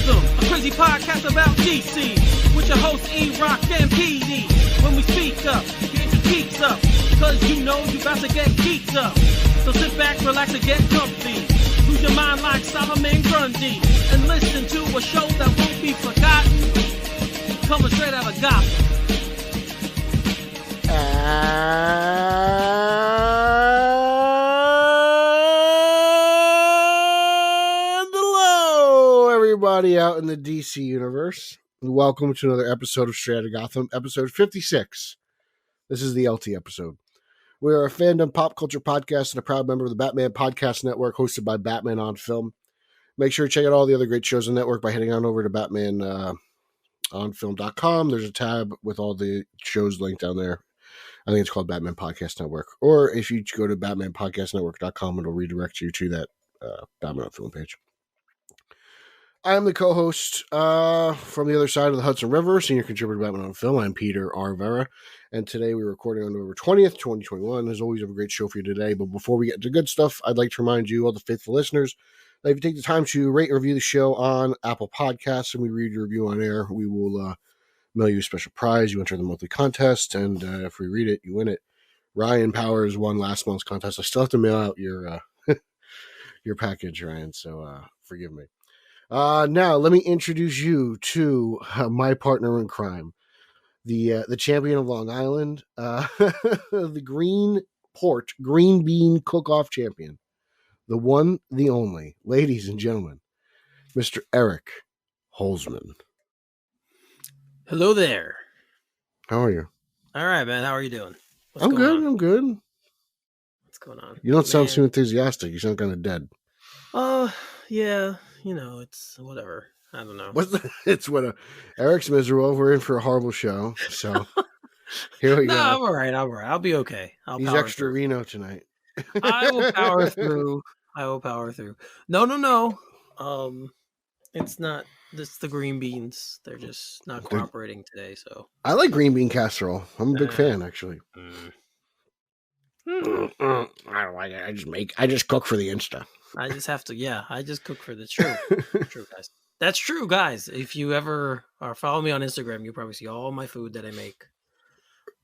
Gotham, a crazy podcast about DC, with your hosts E-Rock and PD. When we speak up, get your geeks up, cause you know you about to get geeked up. So sit back, relax, and get comfy. Lose your mind like Solomon Grundy, and listen to a show that won't be forgotten, coming straight out of Gotham. And hello, everybody out in the DC universe. Welcome to another episode of Straight Outta Gotham, episode 56. This is the LT episode. We are a fandom pop culture podcast and a proud member of the Batman Podcast Network, hosted by Batman on Film. Make sure to check out all the other great shows on the network by heading on over to BatmanOnFilm.com. There's a tab with all the shows linked down there. I think it's called Batman Podcast Network. Or if you go to BatmanPodcastNetwork.com, it'll redirect you to that Batman on Film page. I'm the co-host from the other side of the Hudson River, senior contributor to Batman on Film. I'm Peter R. Vera, and today we're recording on November 20th, 2021. As always, we have a great show for you today, but before we get into good stuff, I'd like to remind you, all the faithful listeners, that if you take the time to rate and review the show on Apple Podcasts and we read your review on air, we will mail you a special prize. You enter the monthly contest, and if we read it, you win it. Ryan Powers won last month's contest. I still have to mail out your your package, Ryan, so forgive me. Now, let me introduce you to my partner in crime, the champion of Long Island, the Green Bean Cook-Off champion, the one, the only, ladies and gentlemen, Mr. Eric Holzman. Hello there. How are you? All right, man. How are you doing? I'm good. I'm good. What's going on? You don't sound too enthusiastic. You sound kind of dead. Yeah. You know, it's whatever. I don't know. It's what Eric's miserable. We're in for a horrible show. So here we go. I'm all right. I'll be okay. He's extra Reno tonight. I will power through. No. It's not. It's the green beans. They're just not cooperating today. So I like green bean casserole. I'm a big fan, actually. I don't like it. I just cook for the Insta. I just have to. Yeah, I just cook for the true guys. That's true, guys. If you ever follow me on Instagram, you'll probably see all my food that I make.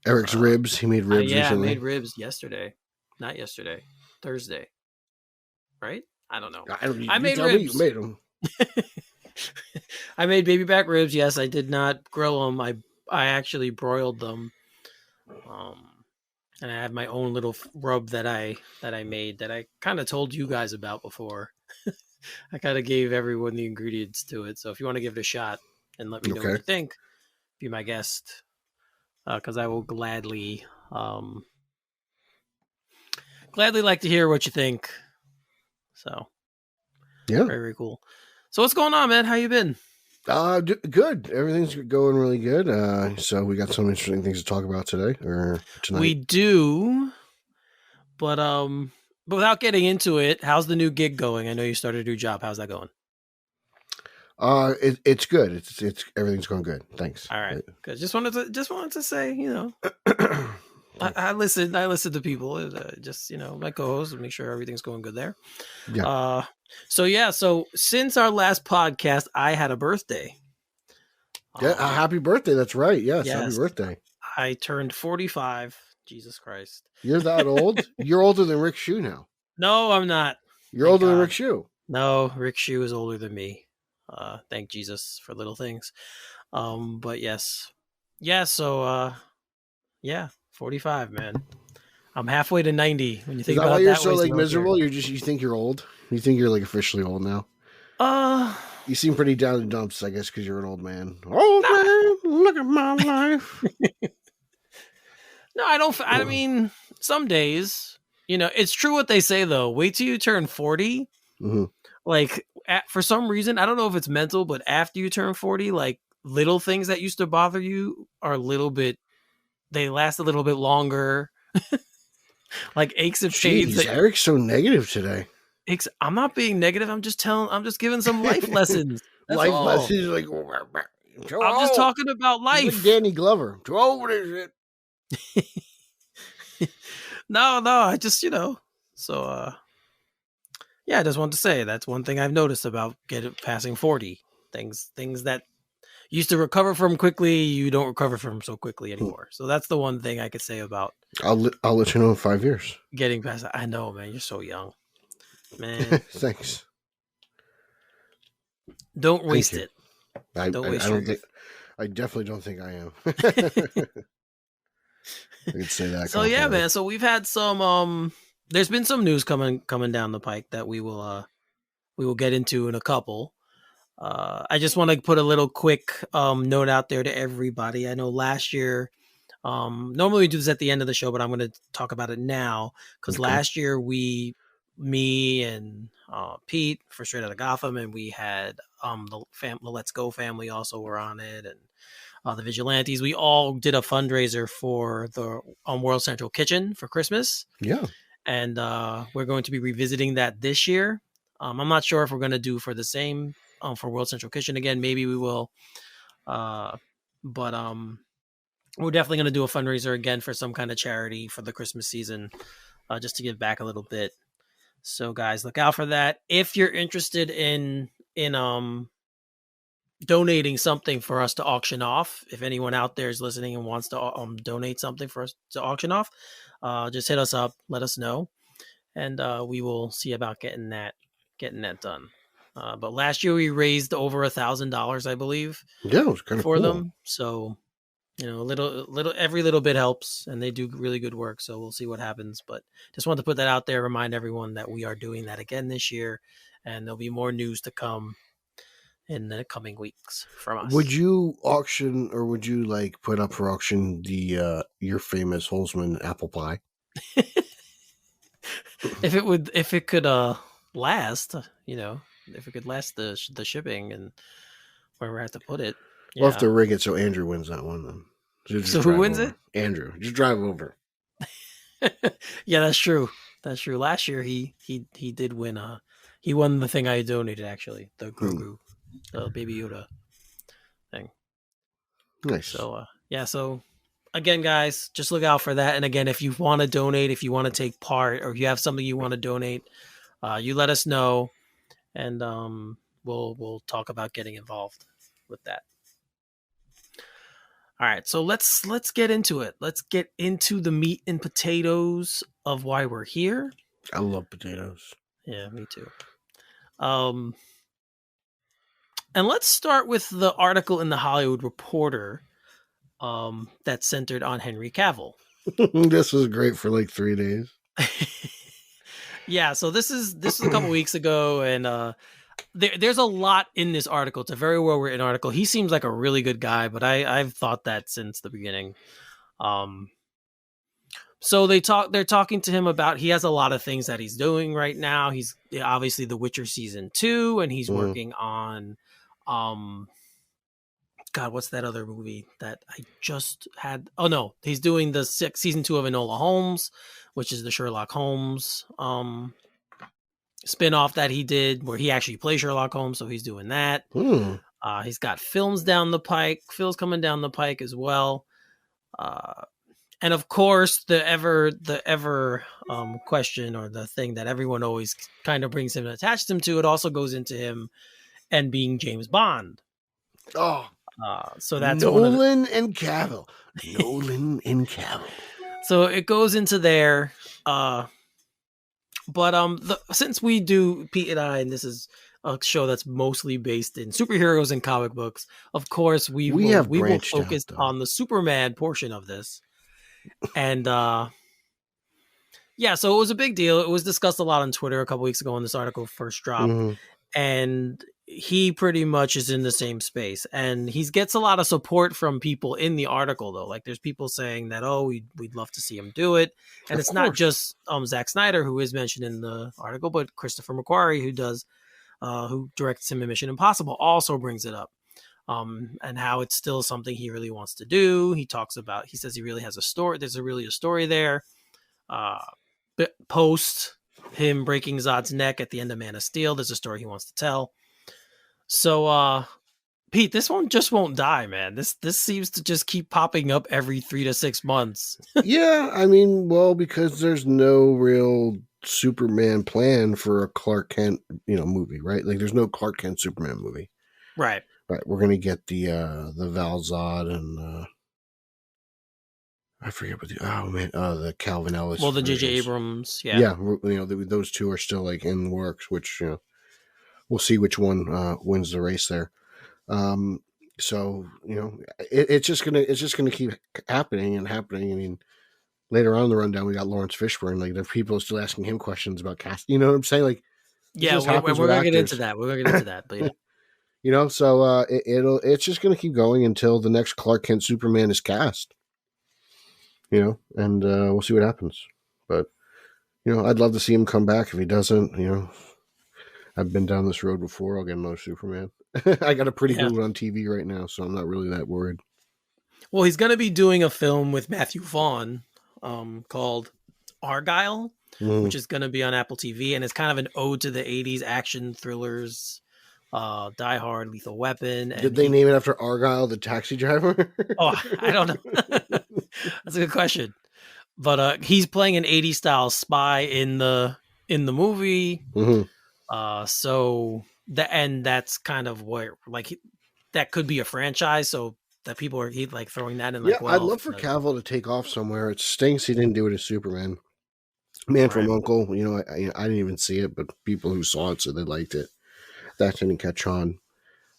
Eric's ribs. He made ribs recently. I made ribs yesterday. Not yesterday. Thursday. Right? I don't know. I made ribs. You made them. I made baby back ribs. Yes, I did not grill them. I actually broiled them. And I had my own little rub that I made that I kind of told you guys about before. I kind of gave everyone the ingredients to it. So if you want to give it a shot and let me know what you think, be my guest. Because I will gladly like to hear what you think. So yeah, very, very cool. So what's going on, man? How you been? Good. Everything's going really good. So we got some interesting things to talk about today or tonight. We do, but without getting into it, how's the new gig going? I know you started a new job. How's that going? It's good. It's everything's going good. Thanks. All right. Good. Just wanted to say, you know, I listen to people, just, you know, my co-host, and make sure everything's going good there. Yeah. So since our last podcast, I had a birthday. Yeah, happy birthday. That's right. Yes, happy birthday. I turned 45. Jesus Christ. You're that old? You're older than Rick Shue now. No, I'm not. You're older than Rick Shue. No, Rick Shue is older than me. Thank Jesus for little things. But yes. Yeah, so 45, man. I'm halfway to 90 when you think about it. Is that why you're so like miserable? You think you're old? You think you're like officially old now? You seem pretty down in the dumps, I guess, because you're an old man. Old man, look at my life. No, I don't. I mean, some days, you know, it's true what they say though. Wait till you turn 40. Mm-hmm. Like for some reason, I don't know if it's mental, but after you turn 40, like little things that used to bother you are they last a little bit longer. Like aches and pains. Eric's so negative today. I'm not being negative. I'm just giving some life lessons. Lessons, like I'm just talking about life. Like Danny Glover. Too old for this shit. No, I just, you know. So yeah, I just wanted to say that's one thing I've noticed about passing 40. things that used to recover from quickly, you don't recover from so quickly anymore. So that's the one thing I could say about. I'll let you know in 5 years. Getting past that. I know, man. You're so young, man. Thanks. Don't waste it. I don't think. I definitely don't think I am. I could say that. So yeah, man. So we've had some. There's been some news coming down the pike that we will get into in a couple. I just want to put a little quick note out there to everybody. I know last year, normally we do this at the end of the show, but I'm going to talk about it now because last year me and Pete for Straight Outta Gotham, and we had the Let's Go family also were on it, and the Vigilantes. We all did a fundraiser for the World Central Kitchen for Christmas. Yeah, and we're going to be revisiting that this year. I'm not sure if we're going to do for the same for World Central Kitchen again. Maybe we will, but we're definitely going to do a fundraiser again for some kind of charity for the Christmas season, just to give back a little bit. So guys, look out for that. If you're interested in donating something for us to auction off, if anyone out there is listening and wants to donate something for us to auction off, just hit us up, let us know, and we will see about getting that done. But last year we raised over $1,000, I believe. Yeah, it was kind of for cool. them. So, every little bit helps, and they do really good work. So we'll see what happens. But just wanted to put that out there, remind everyone that we are doing that again this year, and there'll be more news to come in the coming weeks from us. Would you auction, or would you put up for auction the your famous Holzman apple pie? If it could last, if it could last the shipping and where we have to put it. We'll have to rig it so Andrew wins that one then. So who wins it? Andrew. Just drive over. Yeah, that's true. That's true. Last year he did win. He won the thing I donated, actually, the Grogu, the Baby Yoda thing. Nice. So so again, guys, just look out for that. And again, if you want to donate, if you want to take part, or if you have something you want to donate, you let us know, and we'll talk about getting involved with that. All right, so let's get into it. Let's get into the meat and potatoes of why we're here. I love potatoes. Yeah, me too. And let's start with the article in the Hollywood Reporter that centered on Henry Cavill. This was great for 3 days. Yeah, so this is a couple weeks ago, and there's a lot in this article. It's a very well written article. He seems like a really good guy, but I've thought that since the beginning. So they're talking to him about, he has a lot of things that he's doing right now. He's obviously The Witcher season 2, and he's working on God, what's that other movie that I just had? Oh no, he's doing the season 2 of Enola Holmes, which is the Sherlock Holmes spinoff that he did, where he actually plays Sherlock Holmes. So he's doing that. He's got films coming down the pike as well. And of course, the ever question, or the thing that everyone always kind of brings him and attaches him to, it also goes into him and being James Bond. Oh, so that's Nolan and Cavill. Nolan and Cavill. So it goes into there. But since we do, Pete and I, and this is a show that's mostly based in superheroes and comic books, of course we will focus on the Superman portion of this. And so it was a big deal. It was discussed a lot on Twitter a couple weeks ago when this article first dropped. And he pretty much is in the same space, and he gets a lot of support from people in the article, though. There's people saying that, we'd love to see him do it. And it's not just Zack Snyder, who is mentioned in the article, but Christopher McQuarrie, who directs him in Mission Impossible, also brings it up. And how it's still something he really wants to do. He says he really has a story. There's really a story there. Post him breaking Zod's neck at the end of Man of Steel, there's a story he wants to tell. So, Pete, this one just won't die, man. This seems to just keep popping up every 3 to 6 months. Yeah, I mean, because there's no real Superman plan for a Clark Kent, movie, right? There's no Clark Kent Superman movie. Right. Right. We're gonna get the Valzad and I forget what the Calvin Ellis. Well, the J.J. versions. Abrams, Yeah. Those two are still like in the works, which we'll see which one wins the race there. So it's just gonna keep happening and happening. I mean, later on in the rundown, we got Lawrence Fishburne. Like, the people are still asking him questions about cast. You know what I'm saying? Like, yeah, we're gonna get into that. We're gonna get into that, but yeah. So it's just gonna keep going until the next Clark Kent Superman is cast. And we'll see what happens. But I'd love to see him come back. If he doesn't, I've been down this road before. I'll get another Superman. I got a pretty good one on TV right now, so I'm not really that worried. Well, he's going to be doing a film with Matthew Vaughn called Argyle, which is going to be on Apple TV, and it's kind of an ode to the 80s action thrillers, Die Hard, Lethal Weapon. And did they name it after Argyle, the taxi driver? I don't know. That's a good question. But he's playing an 80s style spy in the movie. So that's kind of where that could be a franchise. So that people are like throwing that in. I'd love for Cavill to take off somewhere. It stinks he didn't do it as Superman. Man from Uncle, I didn't even see it, but people who saw it said they liked it. That didn't catch on.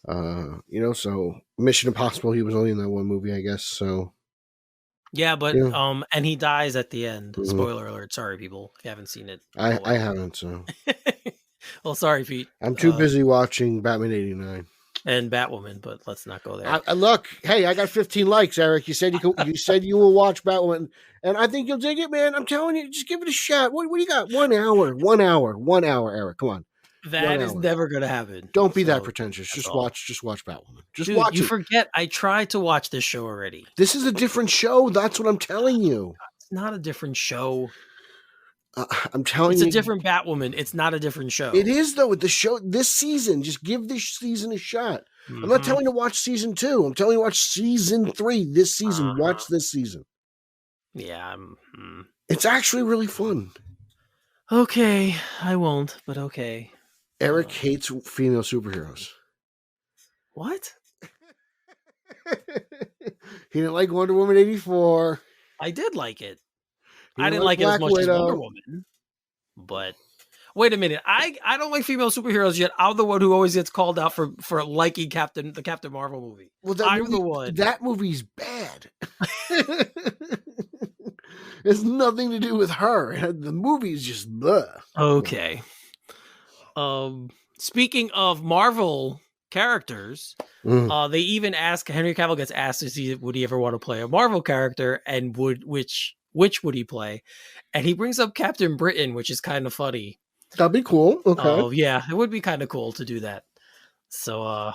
So Mission Impossible, he was only in that one movie, I guess. So yeah, but and he dies at the end. Spoiler alert! Sorry, people, if you haven't seen it. I haven't. So well, sorry, Pete. I'm too busy watching Batman '89 and Batwoman, but let's not go there. Look, hey, I got 15 likes, Eric. You said you said you will watch Batwoman, and I think you'll dig it, man. I'm telling you, just give it a shot. What do you got? 1 hour, Eric. Come on. That is never going to happen. Don't be that pretentious. Just watch Batwoman. Watch you it. Forget I tried to watch this show already. This is a different show. That's what I'm telling you. It's not a different show. I'm telling you. It's a different Batwoman. It's not a different show. It is, though, with the show this season. Just give this season a shot. I'm not telling you to watch season 2. I'm telling you to watch season 3 this season. Watch this season. Yeah. It's actually really fun. Okay. I won't, but okay. Eric hates female superheroes. What? He didn't like Wonder Woman 84. I did like it. I didn't like it as much as Wonder Woman. But wait a minute. I don't like female superheroes yet. I'm the one who always gets called out for liking the Captain Marvel movie. Well, I'm the one. That movie's bad. It's nothing to do with her. The movie's just blah. Okay. Speaking of Marvel characters, they even ask Henry Cavill gets asked would he ever want to play a Marvel character, and which would he play? And he brings up Captain Britain, which is kind of funny. That'd be cool. Okay. Yeah, it would be kind of cool to do that. So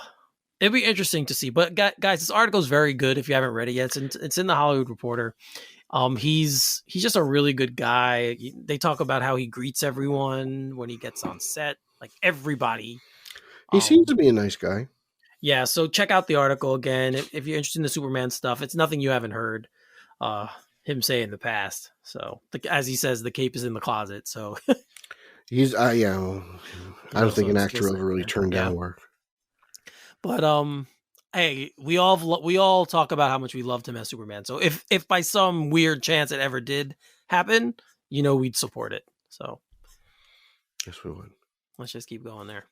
it'd be interesting to see. But guys, this article is very good. If you haven't read it yet, it's in the Hollywood Reporter. He's just a really good guy. They talk about how he greets everyone when he gets on set, like everybody. He seems to be a nice guy. Yeah, so check out the article again if you're interested in the Superman stuff. It's nothing you haven't heard him say in the past. So as he says, the cape is in the closet. So he's I don't think an actor ever really turned down work. But hey, we all talk about how much we loved him as Superman. So if by some weird chance it ever did happen, we'd support it. So yes, we would. Let's just keep going there.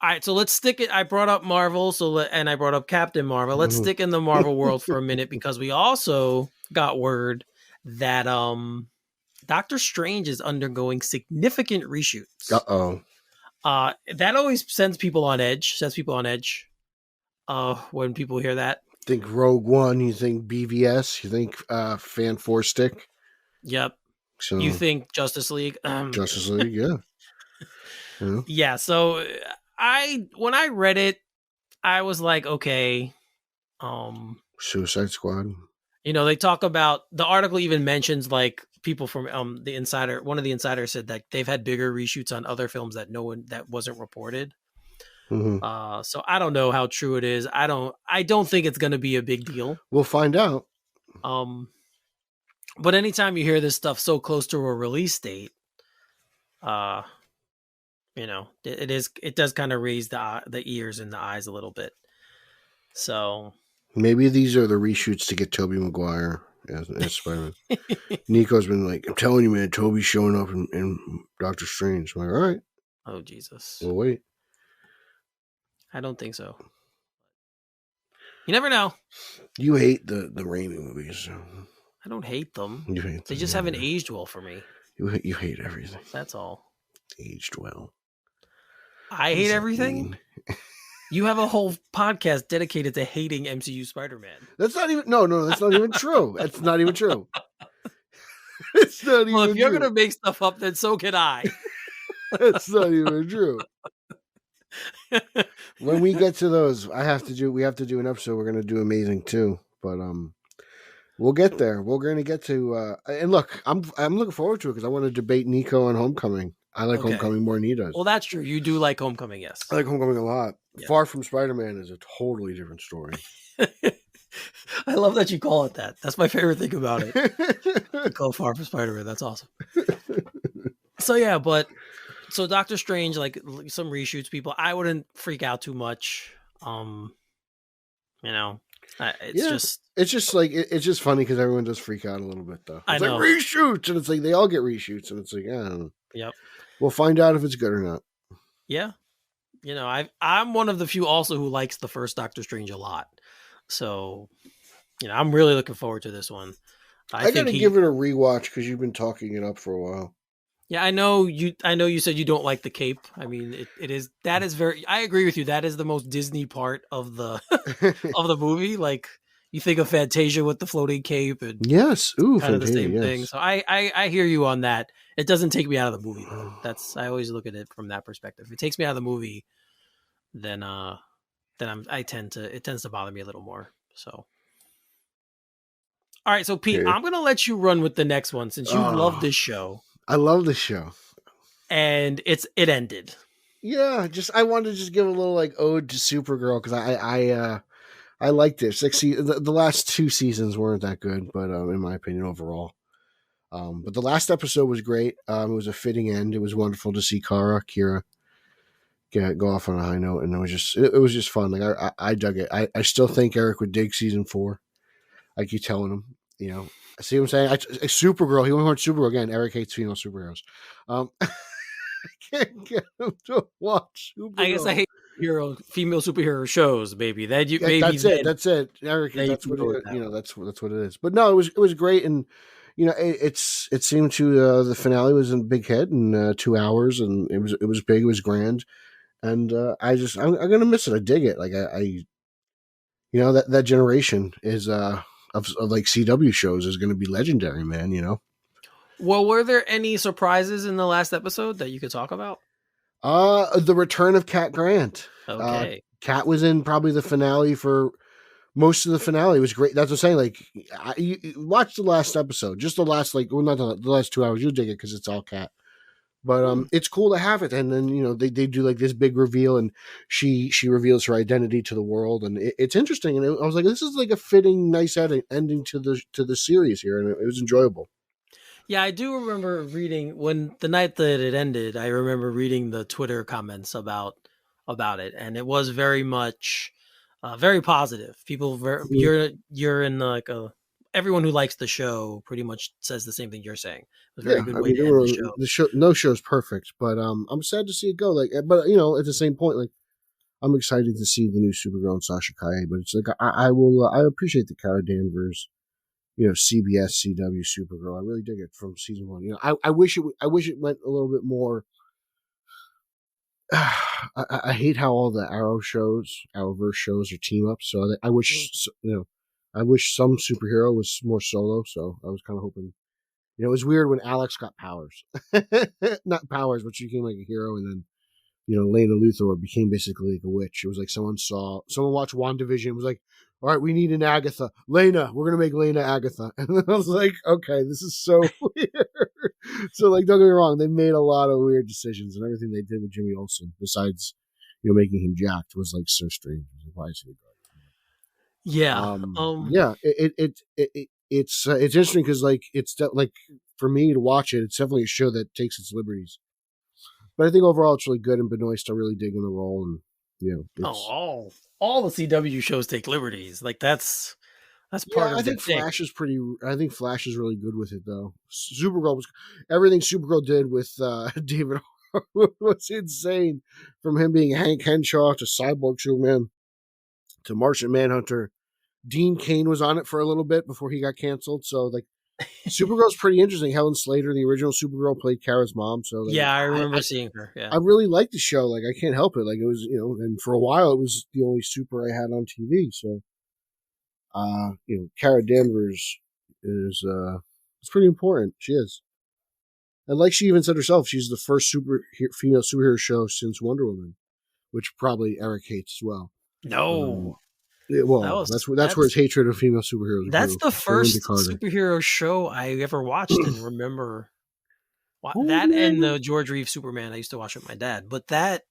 All right, so let's stick it. I brought up Marvel, and I brought up Captain Marvel. Let's stick in the Marvel world for a minute, because we also got word that Doctor Strange is undergoing significant reshoots. That always sends people on edge. When people hear that. Think Rogue One, you think BVS, you think Fan 4 Stick. Yep. So you think Justice League? Justice League, yeah. Yeah. So when I read it, I was like, okay. Suicide Squad. They talk about, the article even mentions like people from the Insider. One of the insiders said that they've had bigger reshoots on other films that wasn't reported. So I don't know how true it is. I don't think it's going to be a big deal. We'll find out. But anytime you hear this stuff so close to a release date, it does kind of raise the ears and the eyes a little bit. So maybe these are the reshoots to get Tobey Maguire as Spider-Man. Nico's been like, I'm telling you, man, Tobey's showing up in Doctor Strange. I'm like, all right. Oh, Jesus. We'll wait. I don't think so. You never know. You hate the Raimi movies. So. I don't hate them. You hate them. They just haven't aged well for me. You hate everything. That's all. Aged well. I hate everything? You have a whole podcast dedicated to hating MCU Spider-Man. That's not even... No, that's not even true. That's not even true. It's not even true. Well, if you're going to make stuff up, then so can I. That's not even true. When we get to those, we have to do an episode. We're going to do Amazing too, but we'll get there. We're going to get to and look, I'm looking forward to it because I want to debate Nico on Homecoming. I like Homecoming more than he does. Well, that's true. You do like Homecoming, yes. I like Homecoming a lot. Yeah. Far From Spider-Man is a totally different story. I love that you call it that. That's my favorite thing about it. You call Far From Spider-Man. That's awesome. So Doctor Strange, like some reshoots, people, I wouldn't freak out too much. It's just funny because everyone does freak out a little bit though. It's like reshoots, and it's like they all get reshoots, and it's like, I don't know. Yep. We'll find out if it's good or not. Yeah. I'm one of the few also who likes the first Doctor Strange a lot. So, I'm really looking forward to this one. I gotta give it a rewatch because you've been talking it up for a while. Yeah, I know you said you don't like the cape. I mean, that is very, I agree with you. That is the most Disney part of the of the movie. Like, you think of Fantasia with the floating cape, and yes, kind Fantasia, of the same thing. So I hear you on that. It doesn't take me out of the movie though. I always look at it from that perspective. If it takes me out of the movie, then it tends to bother me a little more. So, all right. So Pete, I'm gonna let you run with the next one since you love this show. I love this show, and it ended. Yeah, I wanted to give a little like ode to Supergirl because I liked this. Like, see, the last two seasons weren't that good, but in my opinion, overall. But the last episode was great. It was a fitting end. It was wonderful to see Kira go off on a high note, and it was just fun. Like I dug it. I still think Eric would dig season 4. I keep telling him, See what I'm saying? Supergirl. He only watched Supergirl again. Eric hates female superheroes. I can't get him to watch Supergirl. I guess I hate female superhero shows, baby. That's it. Eric, that's what it is. But no, it was great, and it seemed to the finale was in Big Head in 2 hours, and it was big, it was grand, and I'm gonna miss it. I dig it. Like that generation is of like CW shows is going to be legendary, man. Well, were there any surprises in the last episode that you could talk about? The return of Cat Grant. Okay. Cat was in probably the finale for most of the finale. It was great. That's what I'm saying. Like, you watch the last episode, just the last, not the last 2 hours. You'll dig it because it's all Cat. But it's cool to have it. And then, they do like this big reveal, and she reveals her identity to the world. And it's interesting. And I was like, this is like a fitting, nice ending to the series here. And it was enjoyable. Yeah, I do remember reading when the night that it ended, I remember reading the Twitter comments about it. And it was very much very positive. People, you're in like everyone who likes the show pretty much says the same thing you're saying. It was a very good way to end the show. No show's perfect, but I'm sad to see it go. Like, but at the same point, like, I'm excited to see the new Supergirl and Sasha Calle. But it's like I appreciate the Kara Danvers, CBS CW Supergirl. I really dig it from season 1. I wish it went a little bit more. I hate how all the Arrowverse shows are team ups. So I wish I wish some superhero was more solo. So I was kind of hoping. It was weird when Alex got powers. Not powers, but she became like a hero, and then, Lena Luthor became basically like a witch. It was like someone watched WandaVision and was like, all right, we need an Agatha. Lena, we're going to make Lena Agatha. And then I was like, okay, this is so weird. So, like, don't get me wrong, they made a lot of weird decisions, and everything they did with Jimmy Olsen, besides, making him jacked, was like so strange. I was like, why is he Yeah. It's interesting because like it's like for me to watch it, it's definitely a show that takes its liberties. But I think overall it's really good, and Benoist are really digging the role, and all the CW shows take liberties. Like that's part of I the think thing. I think Flash is really good with it though. Supergirl was everything Supergirl did with David was insane. From him being Hank Henshaw to Cyborg Superman to Martian Manhunter. Dean Cain was on it for a little bit before he got canceled. So like Supergirl's pretty interesting. Helen Slater, the original Supergirl, played Kara's mom. So like, I remember seeing her. Yeah, I really liked the show. Like I can't help it. Like it was, and for a while it was the only super I had on TV. So, Kara Danvers is it's pretty important. She is, and like she even said herself, she's the first female superhero show since Wonder Woman, which probably Eric hates as well. No. That's where his hatred of female superheroes. That's the first superhero show I ever watched and remember. And the George Reeves Superman I used to watch with my dad. But that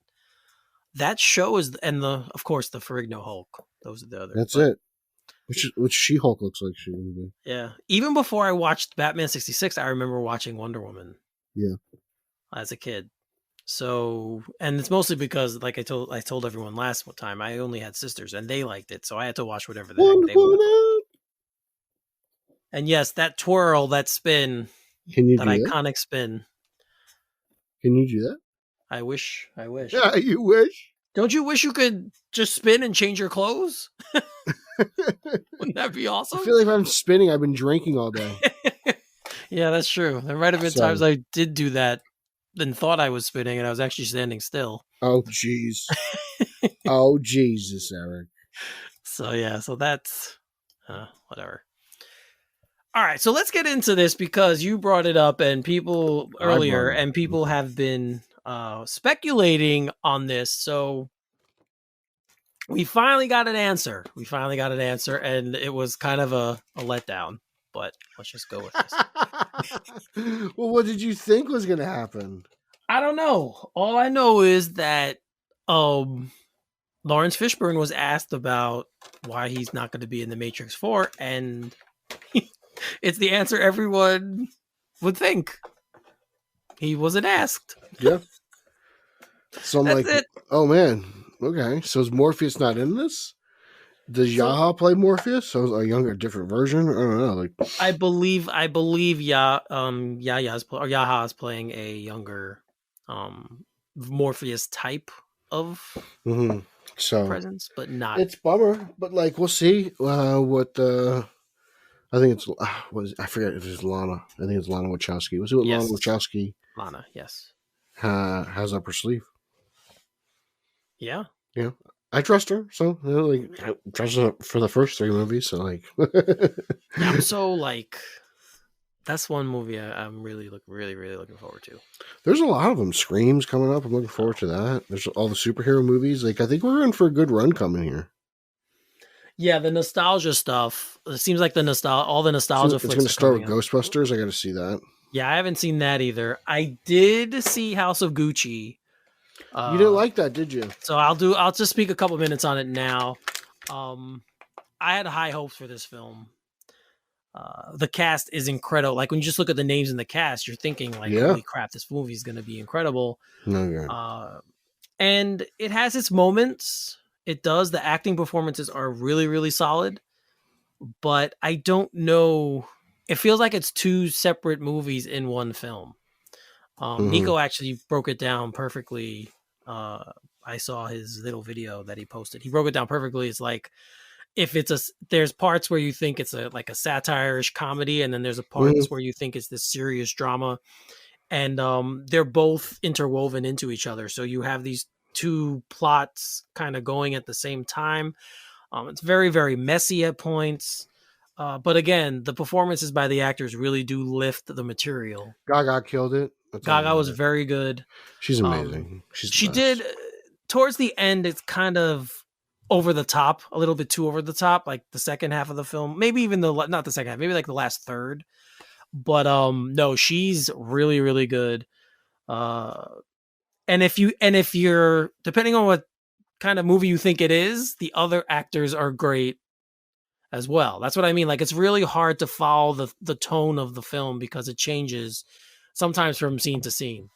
show is, and of course the Ferrigno Hulk. Those are the other. That's it. Which She-Hulk looks like she's gonna be. Yeah. Even before I watched Batman 66, I remember watching Wonder Woman. Yeah. As a kid. So, and it's mostly because, like I told everyone last time, I only had sisters and they liked it, so I had to watch whatever the heck they wanted. And yes, that twirl, that spin, that iconic spin. Can you do that? I wish. Yeah, you wish. Don't you wish you could just spin and change your clothes? Wouldn't that be awesome? I feel like if I'm spinning, I've been drinking all day. Yeah, that's true. There might have been times I did do that. Then thought I was spinning and I was actually standing still. Oh, jeez. Oh, Jesus, Eric. So that's whatever. All right, so let's get into this because you brought it up and people earlier and people have been speculating on this. So we finally got an answer. And it was kind of a letdown. But let's just go with this. Well, what did you think was going to happen? I don't know. All I know is that Lawrence Fishburne was asked about why he's not going to be in The Matrix 4, and it's the answer everyone would think. He wasn't asked. Yeah. So I'm That's like, it. Oh man, okay. So is Morpheus not in this? Does Yaha play Morpheus? So a younger, different version? I don't know. Like, I believe Yaha is playing a younger Morpheus type of presence, but not. It's bummer, but like we'll see what I think it's I forget if it's Lana. I think it's Lana Wachowski. We'll see what Lana Wachowski. Lana, yes. Has up her sleeve. Yeah. Yeah. I trust her, so I trust her for the first 3 movies. So I'm so like, that's one movie I'm really looking forward to. There's a lot of them. Scream's coming up. I'm looking forward to that. There's all the superhero movies. Like I think we're in for a good run coming here. Yeah, the nostalgia stuff. It seems like all the nostalgia. It's going to start with Ghostbusters. I got to see that. Yeah, I haven't seen that either. I did see House of Gucci. You didn't like that, did you? So I'll just speak a couple minutes on it now. I had high hopes for this film. The cast is incredible. Like when you just look at the names in the cast, you're thinking like, holy crap, this movie is going to be incredible. And it has its moments. It does. The acting performances are really, really solid. But I don't know. It feels like it's 2 separate movies in one film. Nico actually broke it down perfectly. I saw his little video that he posted. He broke it down perfectly. It's like if there's parts where you think it's like a satire-ish comedy, and then there's a parts where you think it's this serious drama, and they're both interwoven into each other. So you have these 2 plots kind of going at the same time. It's very, very messy at points. But again, the performances by the actors really do lift the material. Gaga killed it. Gaga was very good. She's amazing. She did. Towards the end, it's kind of over the top, a little bit too over the top, like the second half of the film. Maybe even not the second half, maybe like the last third. But no, she's really, really good. And if you're depending on what kind of movie you think it is, the other actors are great as well. That's what I mean. Like it's really hard to follow the tone of the film because it changes sometimes from scene to scene.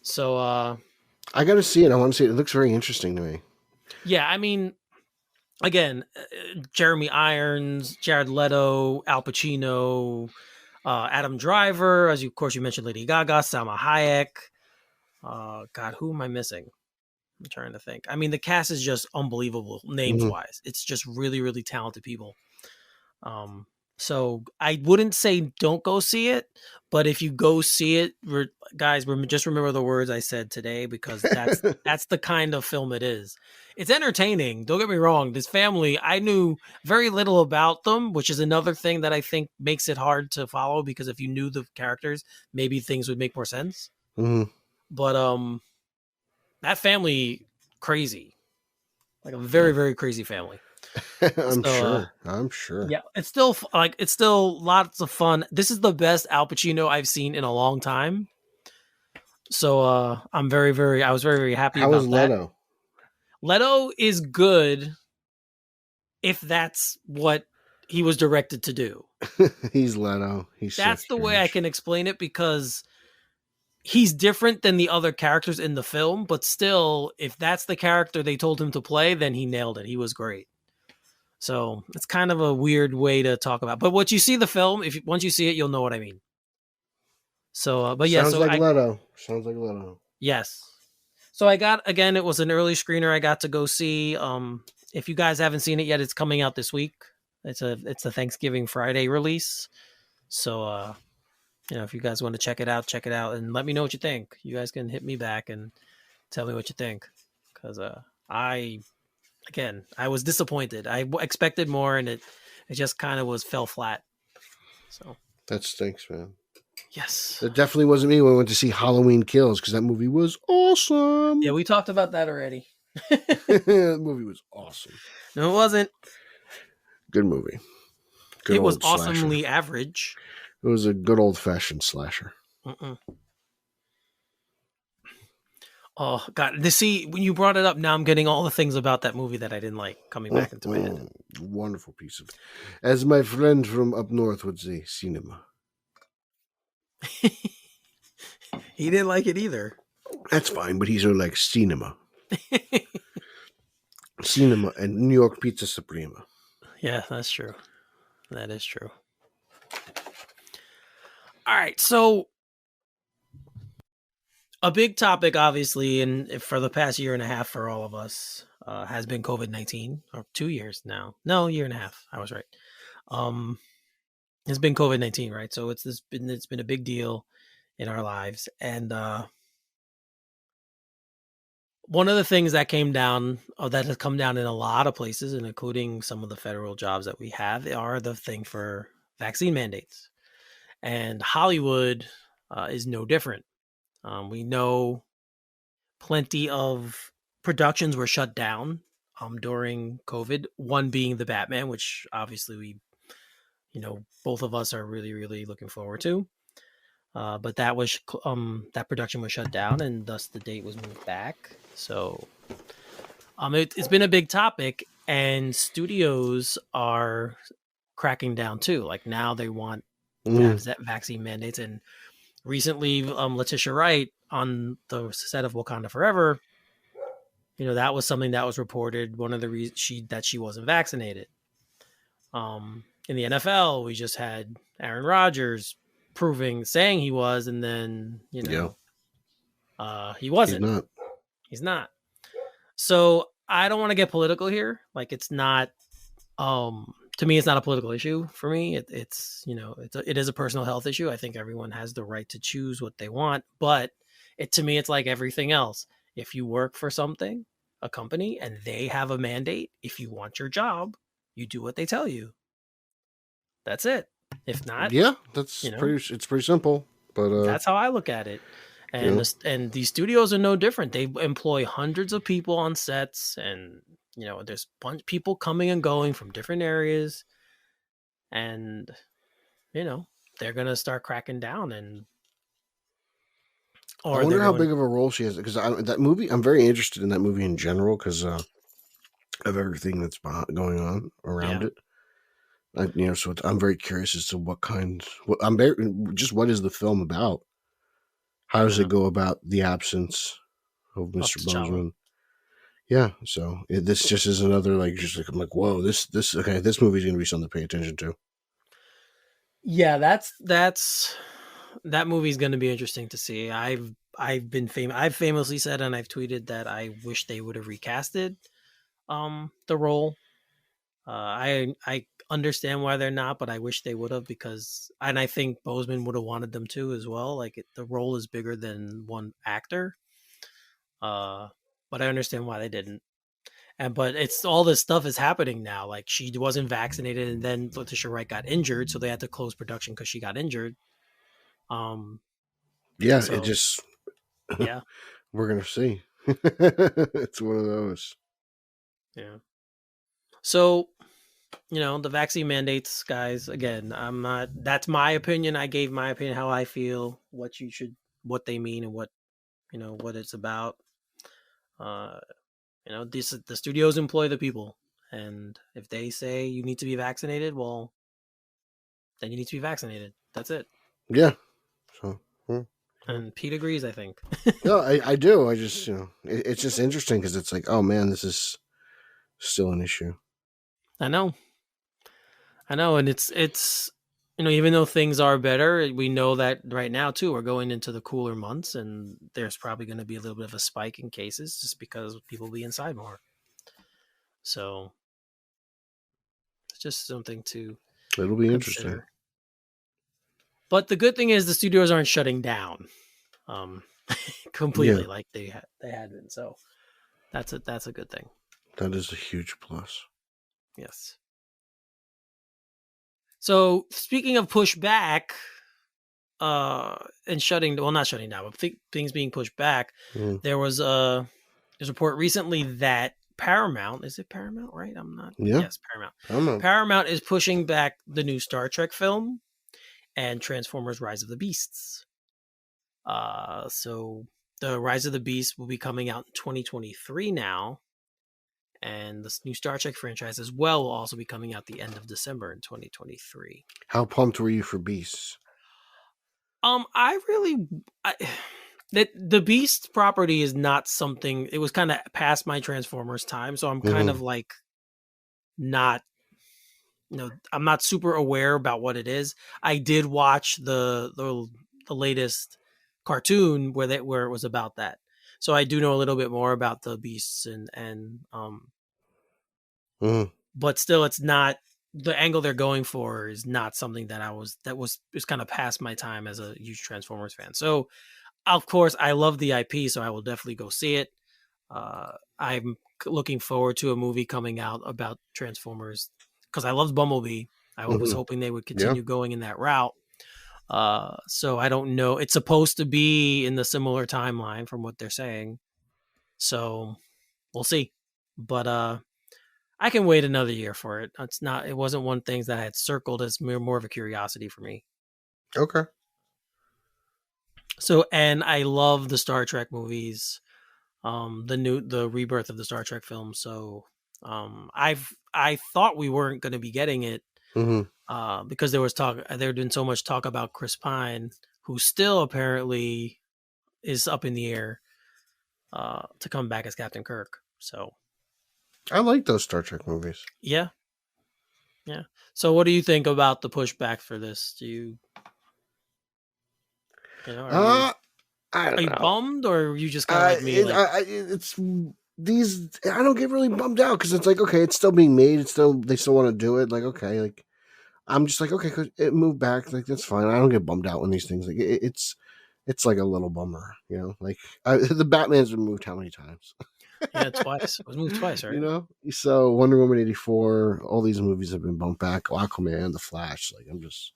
So I got to see it. I want to see it. It looks very interesting to me. yeah, I mean, again, Jeremy Irons, Jared Leto, Al Pacino, Adam Driver, as of course you mentioned, Lady Gaga, Salma Hayek. God, who am I missing? I'm trying to think. I mean, the cast is just unbelievable names wise. It's just really, really talented people. So I wouldn't say don't go see it, but if you go see it, guys, just remember the words I said today, because that's the kind of film it is. It's entertaining. Don't get me wrong. This family, I knew very little about them, which is another thing that I think makes it hard to follow, because if you knew the characters, maybe things would make more sense. But that family, crazy, like a very, very crazy family. I'm sure. Yeah, it's still lots of fun. This is the best Al Pacino I've seen in a long time. So I was very, very happy about that. How was Leto? Leto is good if that's what he was directed to do. He's Leto. That's the way I can explain it, because he's different than the other characters in the film, but still, if that's the character they told him to play, then he nailed it. He was great. So it's kind of a weird way to talk about, but once you see the film, once you see it, you'll know what I mean. So, but yeah, sounds like Leto. Yes. So it was an early screener I got to go see. If you guys haven't seen it yet, it's coming out this week. It's a Thanksgiving Friday release. So, if you guys want to check it out and let me know what you think. You guys can hit me back and tell me what you think. Cause, I was disappointed. I expected more, and it just kind of fell flat. So that stinks, man. Yes, it definitely wasn't me when I went to see Halloween Kills, because that movie was awesome. Yeah, we talked about that already. The movie was awesome. No, it wasn't. Good movie. It was awesomely average. It was a good old-fashioned slasher. Oh, God. When you brought it up, now I'm getting all the things about that movie that I didn't like coming back into my head. Wonderful piece of, as my friend from up north would say, cinema. He didn't like it either. That's fine, but he's like cinema. Cinema and New York Pizza Suprema. Yeah, that's true. That is true. All right, so a big topic, obviously, and for the past year and a half for all of us, has been COVID-19, or 2 years now. No, year and a half. I was right. It's been COVID-19, right? So it's been a big deal in our lives, and one of the things that that has come down in a lot of places, and including some of the federal jobs that we have, are the thing for vaccine mandates, and Hollywood is no different. We know plenty of productions were shut down during COVID, one being the Batman, which obviously both of us are really, really looking forward to. But that production was shut down, and thus the date was moved back. So it's been a big topic, and studios are cracking down too. Like now they want to have vaccine mandates, and recently, Letitia Wright on the set of Wakanda Forever, that was something that was reported. One of the reasons she wasn't vaccinated. In the NFL, we just had Aaron Rodgers saying he was, and then he wasn't. He's not. So I don't want to get political here. Like, it's not. To me, it's not a political issue. For me, it is a personal health issue. I think everyone has the right to choose what they want, but to me, it's like everything else. If you work for a company, and they have a mandate, if you want your job, you do what they tell you. That's it. If not, that's pretty simple. But that's how I look at it. And and these studios are no different. They employ hundreds of people on sets, and there's people coming and going from different areas, and they're gonna start cracking down. And I wonder how big of a role she has, because that movie, I'm very interested in that movie in general because of everything that's going on around it. So I'm very curious as to what is the film about? how does it go about the absence of Mr. T'Challa. Boseman? Yeah, so this just is another I'm like, whoa, this movie's gonna be something to pay attention to. Yeah, that movie's going to be interesting to see. I've famously said, and I've tweeted that I wish they would have recasted the role. I understand why they're not, but I wish they would have, and I think Boseman would have wanted them to as well. Like the role is bigger than one actor. But I understand why they didn't. But it's all this stuff is happening now. Like she wasn't vaccinated, and then Letitia Wright got injured, so they had to close production because she got injured. Yeah, so, it just yeah, we're gonna see. It's one of those. Yeah. So, the vaccine mandates, guys. Again, I'm not. That's my opinion. I gave my opinion, how I feel, what they mean, and what it's about. The studios employ the people, and if they say you need to be vaccinated, well, then you need to be vaccinated. That's it. Yeah. So. And Pete agrees, I think. No, I do. I just, it's just interesting because it's like, oh man, this is still an issue. I know, and it's even though things are better, we know that right now too we're going into the cooler months, and there's probably going to be a little bit of a spike in cases just because people will be inside more. So it's just something to It'll be consider. Interesting. But the good thing is the studios aren't shutting down completely like they had been. So that's a good thing. That is a huge plus. Yes. So speaking of pushback, and not shutting down, but things being pushed back, there was there's a report recently that Paramount, is it Paramount, right? I'm not. Yeah. Yes, Paramount. Paramount is pushing back the new Star Trek film and Transformers: Rise of the Beasts. So the Rise of the Beasts will be coming out in 2023 now. And this new Star Trek franchise as well will also be coming out the end of December in 2023. How pumped were you for Beasts? The Beast property is not something. It was kind of past my Transformers time, so I'm kind of like not. I'm not super aware about what it is. I did watch the latest cartoon where it was about that. So I do know a little bit more about the Beasts but still it's not the angle they're going for is not something that was kind of past my time as a huge Transformers fan. So of course I love the IP, so I will definitely go see it. I'm looking forward to a movie coming out about Transformers because I loved Bumblebee. I was hoping they would continue going in that route. So I don't know. It's supposed to be in the similar timeline from what they're saying. So we'll see. But I can wait another year for it. It wasn't one thing that I had circled as more of a curiosity for me. Okay. So, and I love the Star Trek movies, the rebirth of the Star Trek film. So, I thought we weren't going to be getting it because there had been so much talk about Chris Pine, who still apparently is up in the air to come back as Captain Kirk. So, I like those Star Trek movies. Yeah. So, what do you think about the pushback for this? Do you? Are you bummed, or are you just kind of like me? It's these. I don't get really bummed out because it's like, okay, it's still being made. They still want to do it. Like, okay, like I'm just like, okay, 'cause it moved back. Like that's fine. I don't get bummed out when these things like it's like a little bummer, Like the Batman's been moved how many times? Yeah, twice. It was moved twice, right? So Wonder Woman 84, all these movies have been bumped back. Aquaman, The Flash. Like I'm just.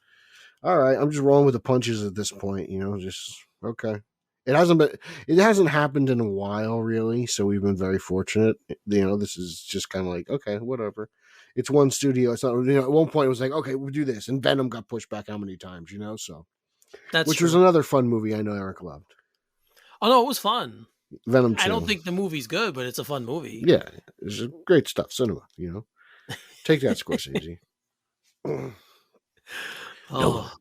All right, I'm just rolling with the punches at this point, just okay. It hasn't happened in a while really, so we've been very fortunate. This is just kind of like, okay, whatever. It's one studio. It's not, at one point it was like, okay, we'll do this. And Venom got pushed back how many times, so. Which was another fun movie I know Eric loved. Oh no, it was fun. Venom 2. I don't think the movie's good, but it's a fun movie. Yeah, it's great stuff, cinema, Take that, Scorsese. Oh.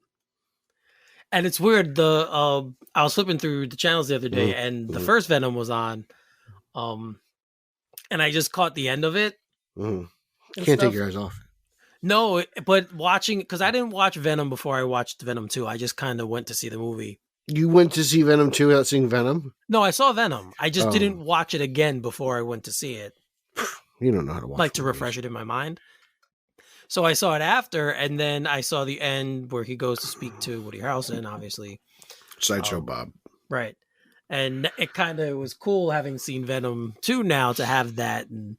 And it's weird. I was flipping through the channels the other day, and the first Venom was on, and I just caught the end of it. Can't take your eyes off. No, but watching, because I didn't watch Venom before I watched Venom 2. I just kind of went to see the movie. You went to see Venom 2 without seeing Venom? No, I saw Venom. I just didn't watch it again before I went to see it. You don't know how to watch. Like to refresh it in my mind. So I saw it after, and then I saw the end where he goes to speak to Woody Harrelson, obviously. Sideshow Bob. Right. And it kind of was cool having seen Venom 2 now to have that and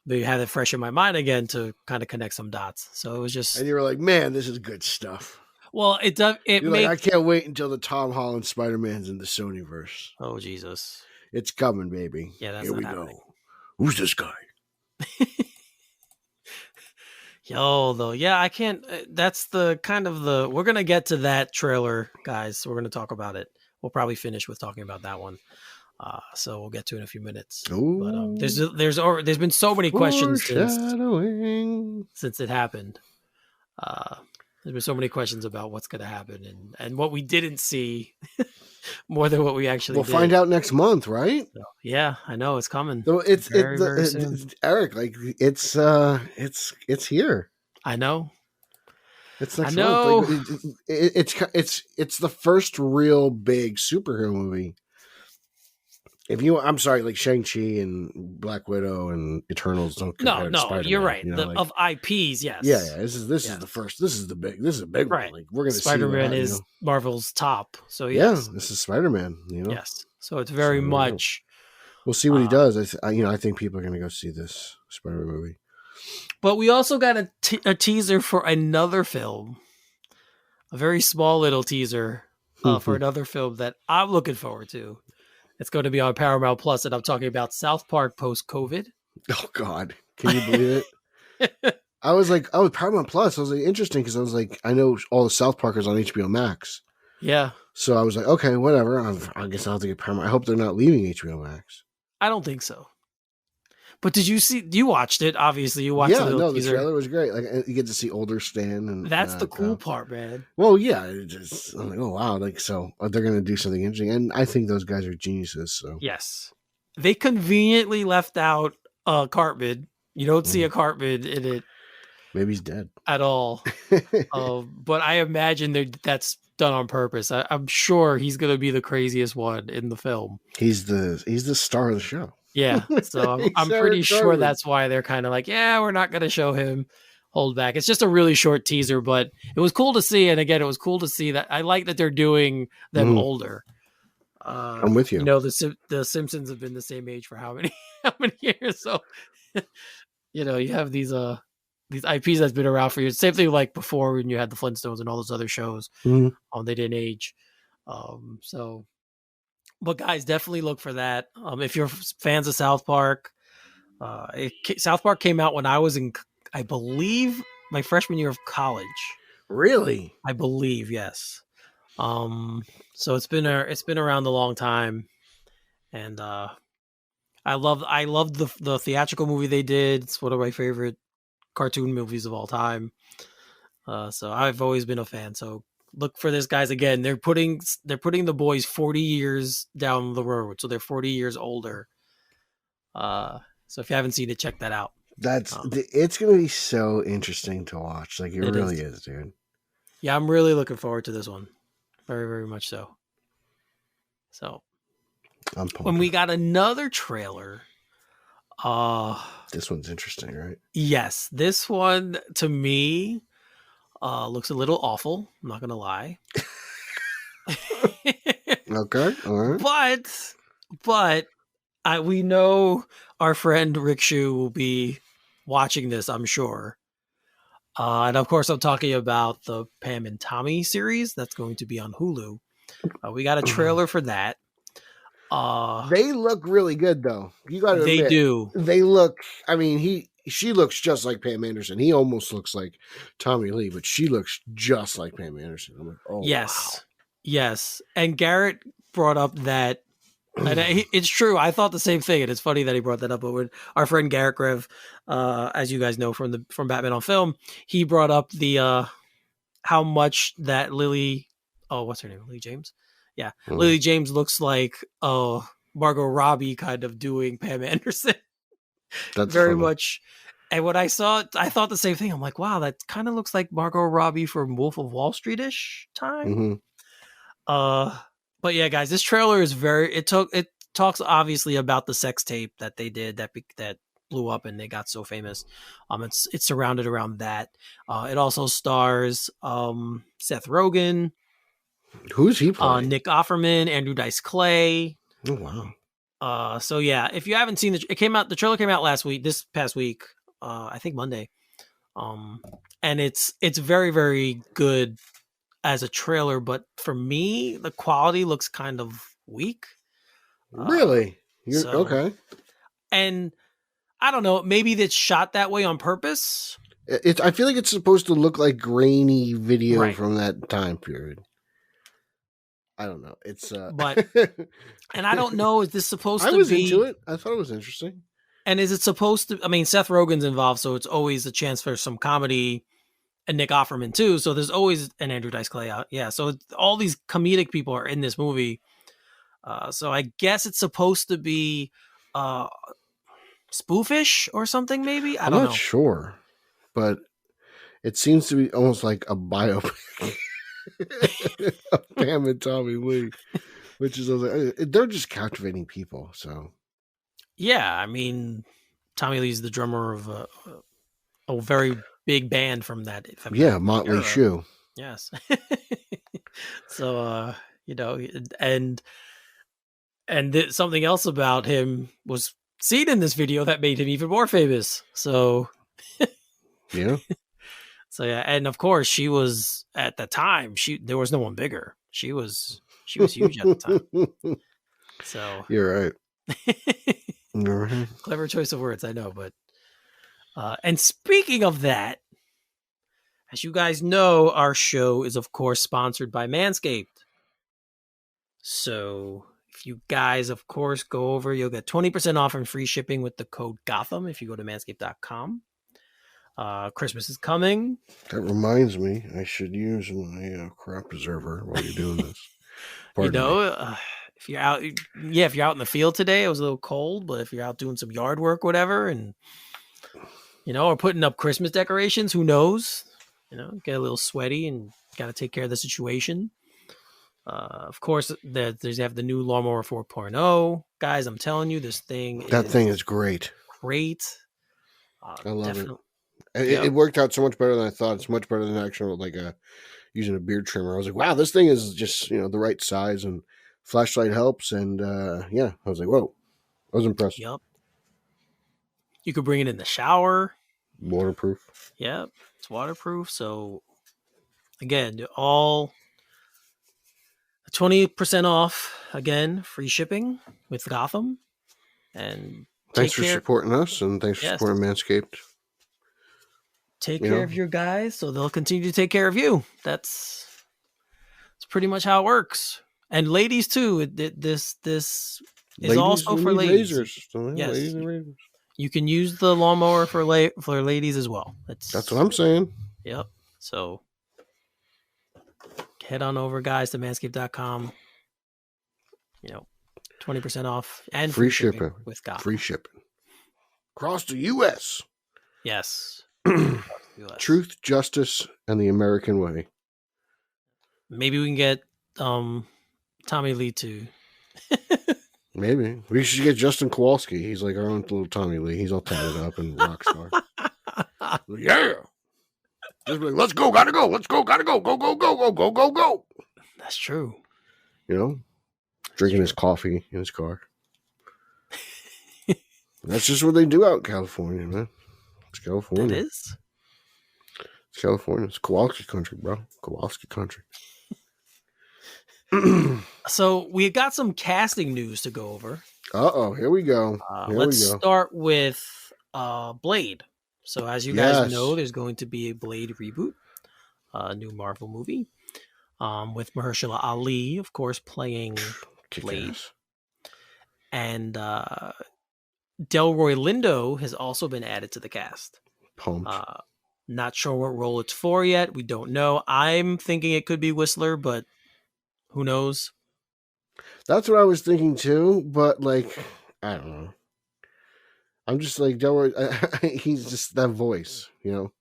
have it fresh in my mind again to kind of connect some dots. So it was just... And you were like, man, this is good stuff. Well, I can't wait until the Tom Holland Spider-Man's in the Sonyverse. Oh, Jesus. It's coming, baby. Yeah, that's Here not we happening. go. Who's this guy? Yo, though. Yeah, I can't... That's the kind of the... We're going to get to that trailer, guys. So we're going to talk about it. We'll probably finish with talking about that one. So we'll get to it in a few minutes. But there's been so many questions since it happened. There's been so many questions about what's going to happen and what we didn't see more than what we actually We'll find out next month, right? So, yeah, I know it's coming. So very soon. Eric, like it's here. I know. It's next month. Like, it's the first real big superhero movie. I'm sorry, like Shang-Chi and Black Widow and Eternals don't compare to Spider-Man. You're right. You know, of IPs, yes. Yeah. This is the first. This is a big right. one. Like we're gonna Spider-Man see is Marvel's top. So yes. Yeah, this is Spider-Man. You know. Yes. So it's very much. We'll see what he does. I think people are gonna go see this Spider-Man movie. But we also got a teaser for another film, a very small little teaser for another film that I'm looking forward to. It's going to be on Paramount Plus, and I'm talking about South Park post-COVID. Oh, God. Can you believe it? I was like, Paramount Plus. I was like, interesting, because I was like, I know all the South Parkers on HBO Max. Yeah. So I was like, okay, whatever. I guess I'll have to get Paramount. I hope they're not leaving HBO Max. I don't think so. But you watched it, obviously. You watched the teaser. The trailer was great. Like you get to see older Stan. And that's the cool part, man. Well, yeah. I'm like, oh, wow. Like, so they're going to do something interesting. And I think those guys are geniuses. So yes. They conveniently left out Cartman. You don't see a Cartman in it. Maybe he's dead. At all. But I imagine that's done on purpose. I'm sure he's going to be the craziest one in the film. He's the star of the show. Yeah, so I'm pretty sure that's why they're kind of like, yeah, we're not going to show him. Hold back. It's just a really short teaser, but it was cool to see. And again, it was cool to see that. I like that they're doing them older. I'm with you. You know, the Simpsons have been the same age for how many years? So, you know, you have these IPs that's been around for years. Same thing like before when you had the Flintstones and all those other shows. They didn't age. But guys, definitely look for that. If you're fans of South Park, South Park came out when I was in, I believe, my freshman year of college. Really? I believe, yes. So it's been around a long time, and I loved the theatrical movie they did. It's one of my favorite cartoon movies of all time. So I've always been a fan. So look for this, guys. Again, they're putting the boys 40 years down the road, so they're 40 years older. So if you haven't seen it, check that out. It's gonna be so interesting to watch. Like it really is, dude. Yeah, I'm really looking forward to this one, very, very much so. So when we got another trailer, this one's interesting, right? Yes, this one to me looks a little awful. I'm not gonna lie. Okay, all right. But we know our friend Rick Shu will be watching this, I'm sure. And of course, I'm talking about the Pam and Tommy series that's going to be on Hulu. We got a trailer for that. They look really good, though. You got to admit, they do. They look. I mean, she looks just like Pam Anderson. He almost looks like Tommy Lee, but she looks just like Pam Anderson. I'm like, oh, yes, wow. Yes. And Garrett brought up that, and it's true. I thought the same thing, and it's funny that he brought that up. But when our friend Garrett Grev, as you guys know from Batman on Film, he brought up the how much that Lily what's her name? Lily James. Yeah, Lily James looks like Margot Robbie kind of doing Pam Anderson. That's very funny. much. And when I saw it, I thought the same thing. I'm like, wow, that kind of looks like Margot Robbie from Wolf of Wall Street-ish time. But yeah, guys, this trailer is it talks obviously about the sex tape that they did that blew up and they got so famous. It's surrounded around that. It also stars Seth Rogen. Who's he playing? Nick Offerman, Andrew Dice Clay. Oh wow. So yeah, if you haven't seen the trailer came out this past week, I think Monday. And it's very, very good as a trailer, but for me, the quality looks kind of weak. Really? Okay. And I don't know, maybe it's shot that way on purpose. I feel like it's supposed to look like grainy video from that time period. I don't know. It's but and I don't know, is this supposed to be? I was into it. I thought it was interesting. And is it supposed to? I mean, Seth Rogen's involved, so it's always a chance for some comedy, and Nick Offerman too. So there's always an Andrew Dice Clay out. Yeah. So all these comedic people are in this movie. So I guess it's supposed to be spoofish or something. Maybe I'm not sure, but it seems to be almost like a biopic of Pam and Tommy Lee, which is they're just captivating people. So. Yeah, I mean, Tommy Lee's the drummer of a very big band from that. Motley Crue. Yes. So, and something else about him was seen in this video that made him even more famous. So, yeah. So yeah, and of course she was at the time. There was no one bigger. She was huge at the time. So you're right. Clever choice of words, I know, but and speaking of that, as you guys know, our show is of course sponsored by Manscaped. So if you guys of course go over, you'll get 20% off and free shipping with the code Gotham if you go to manscaped.com. Christmas is coming. That reminds me, I should use my crop preserver while you're doing this. If you're out, if you're out in the field today, it was a little cold, but if you're out doing some yard work, whatever, and or putting up Christmas decorations, who knows? Get a little sweaty and got to take care of the situation. Of course, they have the new Lawnmower 4.0. Guys, I'm telling you, this thing is great. Great. I love it. It worked out so much better than I thought. It's much better than actual using a beard trimmer. I was like, wow, this thing is just the right size and flashlight helps. And I was like, whoa, I was impressed. Yep. You could bring it in the shower. Waterproof. Yep, it's waterproof. So again, all 20% off. Again, free shipping with Gotham. And thanks for supporting us, and thanks for supporting Manscaped. Take care of your guys, so they'll continue to take care of you. That's pretty much how it works. And ladies too. This is also for ladies. Razors. Yes, ladies and razors. You can use the lawnmower for ladies as well. That's what I'm saying. Yep. So head on over, guys, to manscaped.com. 20% off and free shipping with Gotham. Free shipping across the U.S. Yes. Truth, justice, and the American way. Maybe we can get Tommy Lee too. Maybe we should get Justin Kowalski. He's like our own little Tommy Lee. He's all tatted up and rock star. Yeah. Just be like, let's go, gotta go, let's go, gotta go, go, go, go, go, go, go, go. That's true. Drinking his coffee in his car. That's just what they do out in California, man. It's California. It is. It's California. It's Kowalski country, bro. Kowalski country. So we got some casting news to go over. Here we go. Let's start with Blade. So as you guys know, there's going to be a Blade reboot, a new Marvel movie, with Mahershala Ali, of course, playing Blade. And Delroy Lindo has also been added to the cast. Not sure what role it's for yet. We don't know. I'm thinking it could be Whistler, but Who knows? That's what I was thinking too, but like, I don't know. I'm just like, he's just that voice, you know?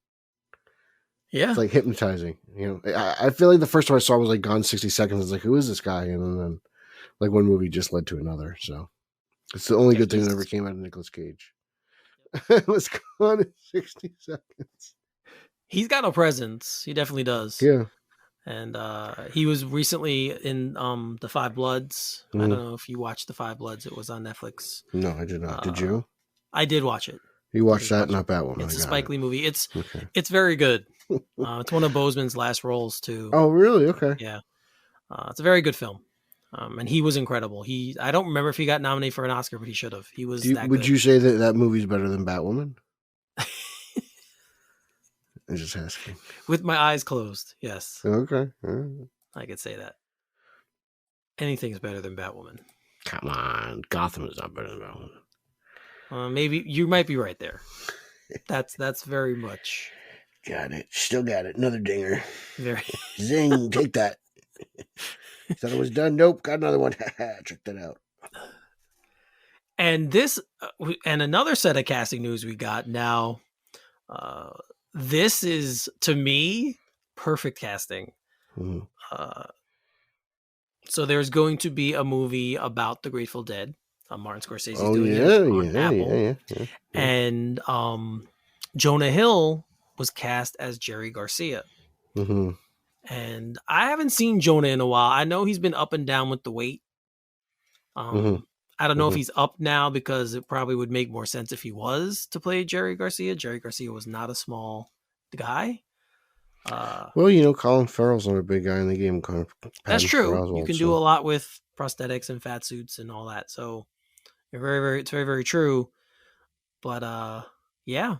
Yeah. It's like hypnotizing, you know? I feel like the first time I saw it was like Gone 60 Seconds. I was like, who is this guy? And then like one movie just led to another. So it's the only good thing that ever came out of Nicolas Cage. It was Gone in 60 Seconds. He's got a presence. He definitely does. Yeah. And he was recently in The Five Bloods. I don't know if you watched The Five Bloods. It was on Netflix. No, I did not. Did you? I did watch it. You watched that? Not that one. It's a Spike Lee movie. It's very good. It's one of Boseman's last roles too. Oh, really? Okay. Yeah. It's a very good film. And he was incredible. I don't remember if he got nominated for an Oscar, but he should have. He was that good. Would you say that movie's better than Batwoman? I'm just asking. With my eyes closed, yes. Okay. Right. I could say that. Anything's better than Batwoman. Come on. Gotham is not better than Batwoman. Maybe you might be right there. That's very much. Got it. Still got it. Another dinger. Very Zing. Take that. Thought it was done. Nope. Got another one. Check that out. And this and another set of casting news we got now. This is, to me, perfect casting. Mm-hmm. So there's going to be a movie about the Grateful Dead. Martin Scorsese's doing it on Apple. Yeah. And Jonah Hill was cast as Jerry Garcia. Mm-hmm. And I haven't seen Jonah in a while. I know he's been up and down with the weight. I don't know if he's up now, because it probably would make more sense if he was to play Jerry Garcia. Jerry Garcia was not a small guy. Well, you know, Colin Farrell's not a big guy, and they gave him kind of. That's true. You can do a lot with prosthetics and fat suits and all that. So it's very, very true. But yeah,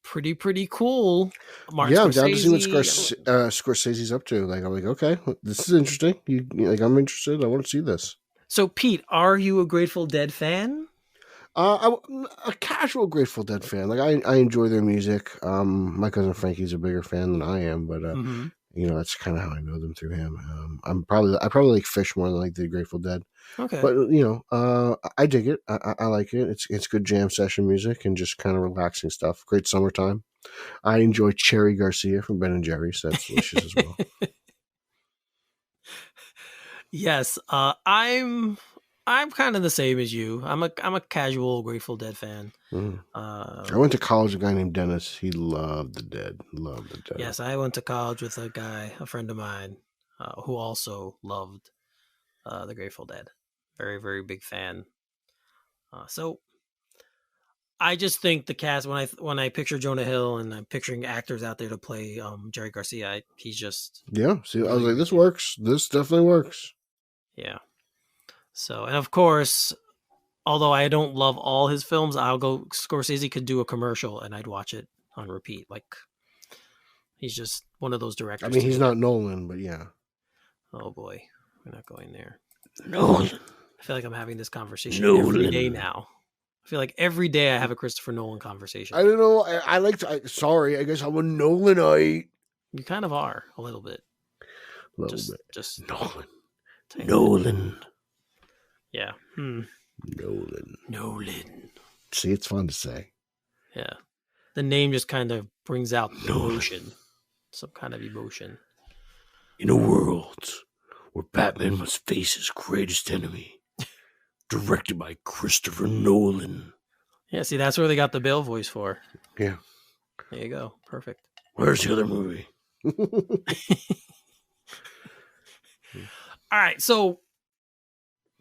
pretty cool. Martin Scorsese, I'm down to see what Scorsese's up to. Like, I'm like, okay, this is interesting. I'm interested. I want to see this. So, Pete, are you a Grateful Dead fan? I'm a casual Grateful Dead fan. Like, I enjoy their music. My cousin Frankie's a bigger fan than I am, but you know, that's kind of how I know them through him. I probably like Fish more than like the Grateful Dead. Okay, but you know, I dig it. I like it. It's good jam session music and just kind of relaxing stuff. Great summertime. I enjoy Cherry Garcia from Ben and Jerry's. So that's delicious as well. Yes, I'm kind of the same as you. I'm a casual Grateful Dead fan. I went to college with a guy named Dennis. He loved the Dead. Yes, I went to college with a friend of mine, who also loved the Grateful Dead. Very, very big fan. So I just think the cast, when I picture Jonah Hill and I'm picturing actors out there to play Jerry Garcia, he's just See, I was like, this works. This definitely works. Yeah. So, and of course, although I don't love all his films, Scorsese could do a commercial and I'd watch it on repeat. Like, he's just one of those directors. I mean, he's not Nolan, but yeah. Oh boy, we're not going there. Nolan. I feel like I'm having this conversation every day now. I feel like every day I have a Christopher Nolan conversation. I don't know. I like to. Sorry, I guess I'm a Nolanite. You kind of are a little bit. A little bit. Just Nolan. Yeah. Nolan. See, it's fun to say. Yeah. The name just kind of brings out emotion. Some kind of emotion. In a world where Batman must face his greatest enemy. Directed by Christopher Nolan. Yeah, see, that's where they got the Bale voice for. Yeah. There you go. Perfect. Where's the other movie? All right, so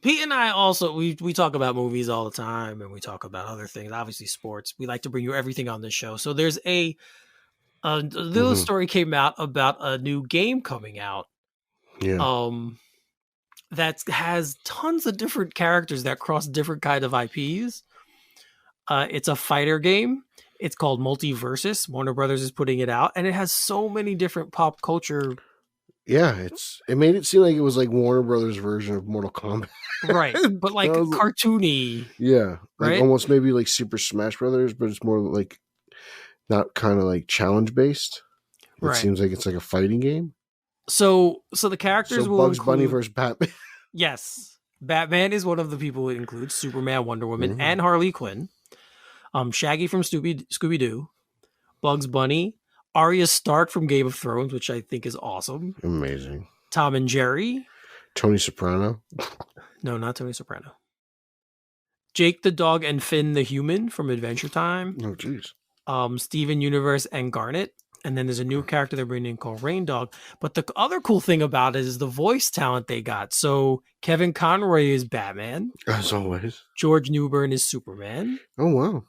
Pete and I also, we talk about movies all the time, and we talk about other things, obviously sports. We like to bring you everything on this show. So there's a little story came out about a new game coming out. Yeah. That has tons of different characters that cross different kind of IPs. It's a fighter game. It's called Multiversus. Warner Brothers is putting it out, and it has so many different pop culture. Yeah, it made it seem like it was like Warner Brothers' version of Mortal Kombat. Right, but like cartoony. Yeah, like right? Almost maybe like Super Smash Brothers, but it's more like not kind of like challenge based. It seems like it's like a fighting game. So the characters will Bugs include, Bunny versus Batman. yes, Batman is one of the people it includes. Superman, Wonder Woman, and Harley Quinn. Shaggy from Scooby Doo, Bugs Bunny, Arya Stark from Game of Thrones, which I think is awesome. Amazing. Tom and Jerry. Tony Soprano. No, not Tony Soprano. Jake the dog and Finn the human from Adventure Time. Oh, jeez. Steven Universe and Garnet. And then there's a new character they're bringing in called Rain Dog. But the other cool thing about it is the voice talent they got. So Kevin Conroy is Batman. As always. George Newbern is Superman. Oh, wow.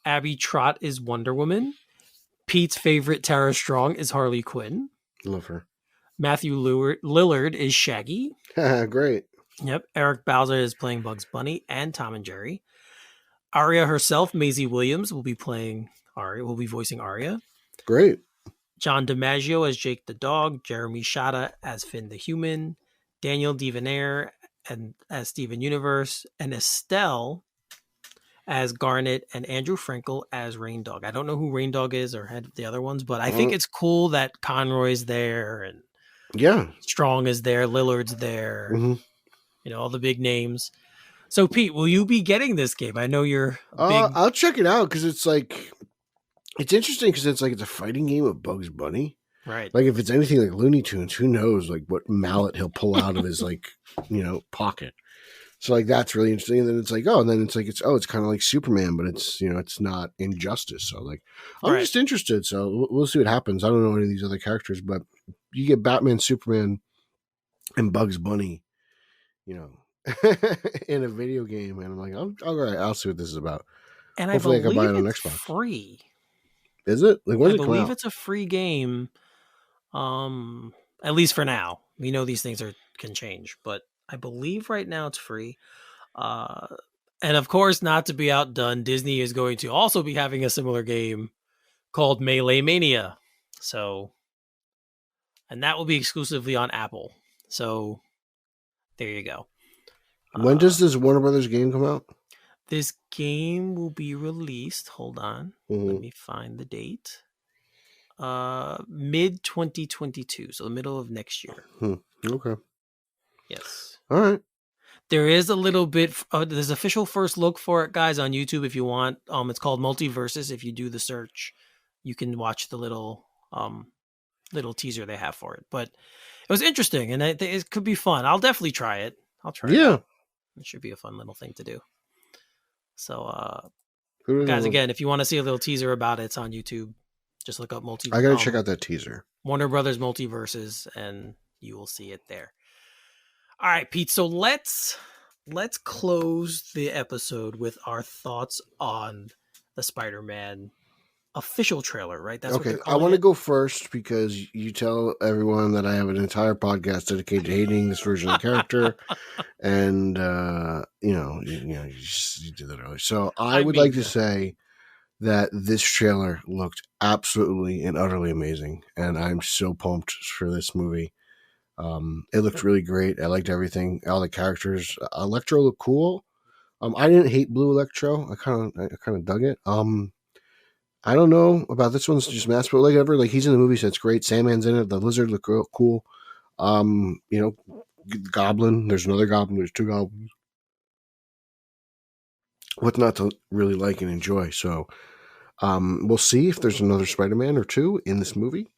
Abby Trott is Wonder Woman. Pete's favorite Tara Strong is Harley Quinn. Love her. Matthew Lillard is Shaggy. Great. Yep. Eric Bowser is playing Bugs Bunny and Tom and Jerry. Arya herself, Maisie Williams, will be voicing Arya. Great. John DiMaggio as Jake the dog. Jeremy Shada as Finn the human. Daniel Devonair as Steven Universe. And Estelle as Garnet, and Andrew Frankel as Rain Dog. I don't know who Rain Dog is or had the other ones, but I think it's cool that Conroy's there and Strong is there, Lillard's there, all the big names. So Pete, will you be getting this game? I know you're big. I'll check it out because it's interesting because it's a fighting game of Bugs Bunny. Right. Like if it's anything like Looney Tunes, who knows what mallet he'll pull out of his pocket. So that's really interesting. And then it's it's kind of like Superman, but it's not Injustice. So I'm just interested. So we'll see what happens. I don't know any of these other characters, but you get Batman, Superman, and Bugs Bunny, in a video game, and I'm like, all right, I'll see what this is about. And hopefully I believe can buy it on it's Xbox. Free. Is it? I believe it's a free game. At least for now. We know these things can change, but I believe right now it's free. And of course, not to be outdone, Disney is going to also be having a similar game called Melee Mania. So, and that will be exclusively on Apple. So, there you go. When does this Warner Brothers game come out? This game will be released. Hold on. Let me find the date. Mid 2022. So the middle of next year. Okay. Yes. All right. There is a little bit. There's official first look for it, guys, on YouTube if you want. It's called Multiverses. If you do the search, you can watch the little teaser they have for it. But it was interesting, and it could be fun. I'll definitely try it. I'll try it. Yeah. It should be a fun little thing to do. So, guys, again, if you want to see a little teaser about it, it's on YouTube. Just look up I gotta check out that teaser. Warner Brothers Multiverses, and you will see it there. All right, Pete. So let's close the episode with our thoughts on the Spider-Man official trailer. Right? That's okay. I want to go first because you tell everyone that I have an entire podcast dedicated to hating this version of the character, and you did that earlier. So I would like to say that this trailer looked absolutely and utterly amazing, and I'm so pumped for this movie. It looked really great. I liked everything, all the characters. Electro looked cool. I didn't hate Blue Electro. I kind of dug it. I don't know about this one's just mass, but he's in the movie, so it's great. Sandman's in it. The lizard looked real cool. Goblin. There's another goblin. There's two goblins. What not to really like and enjoy. So, we'll see if there's another Spider-Man or two in this movie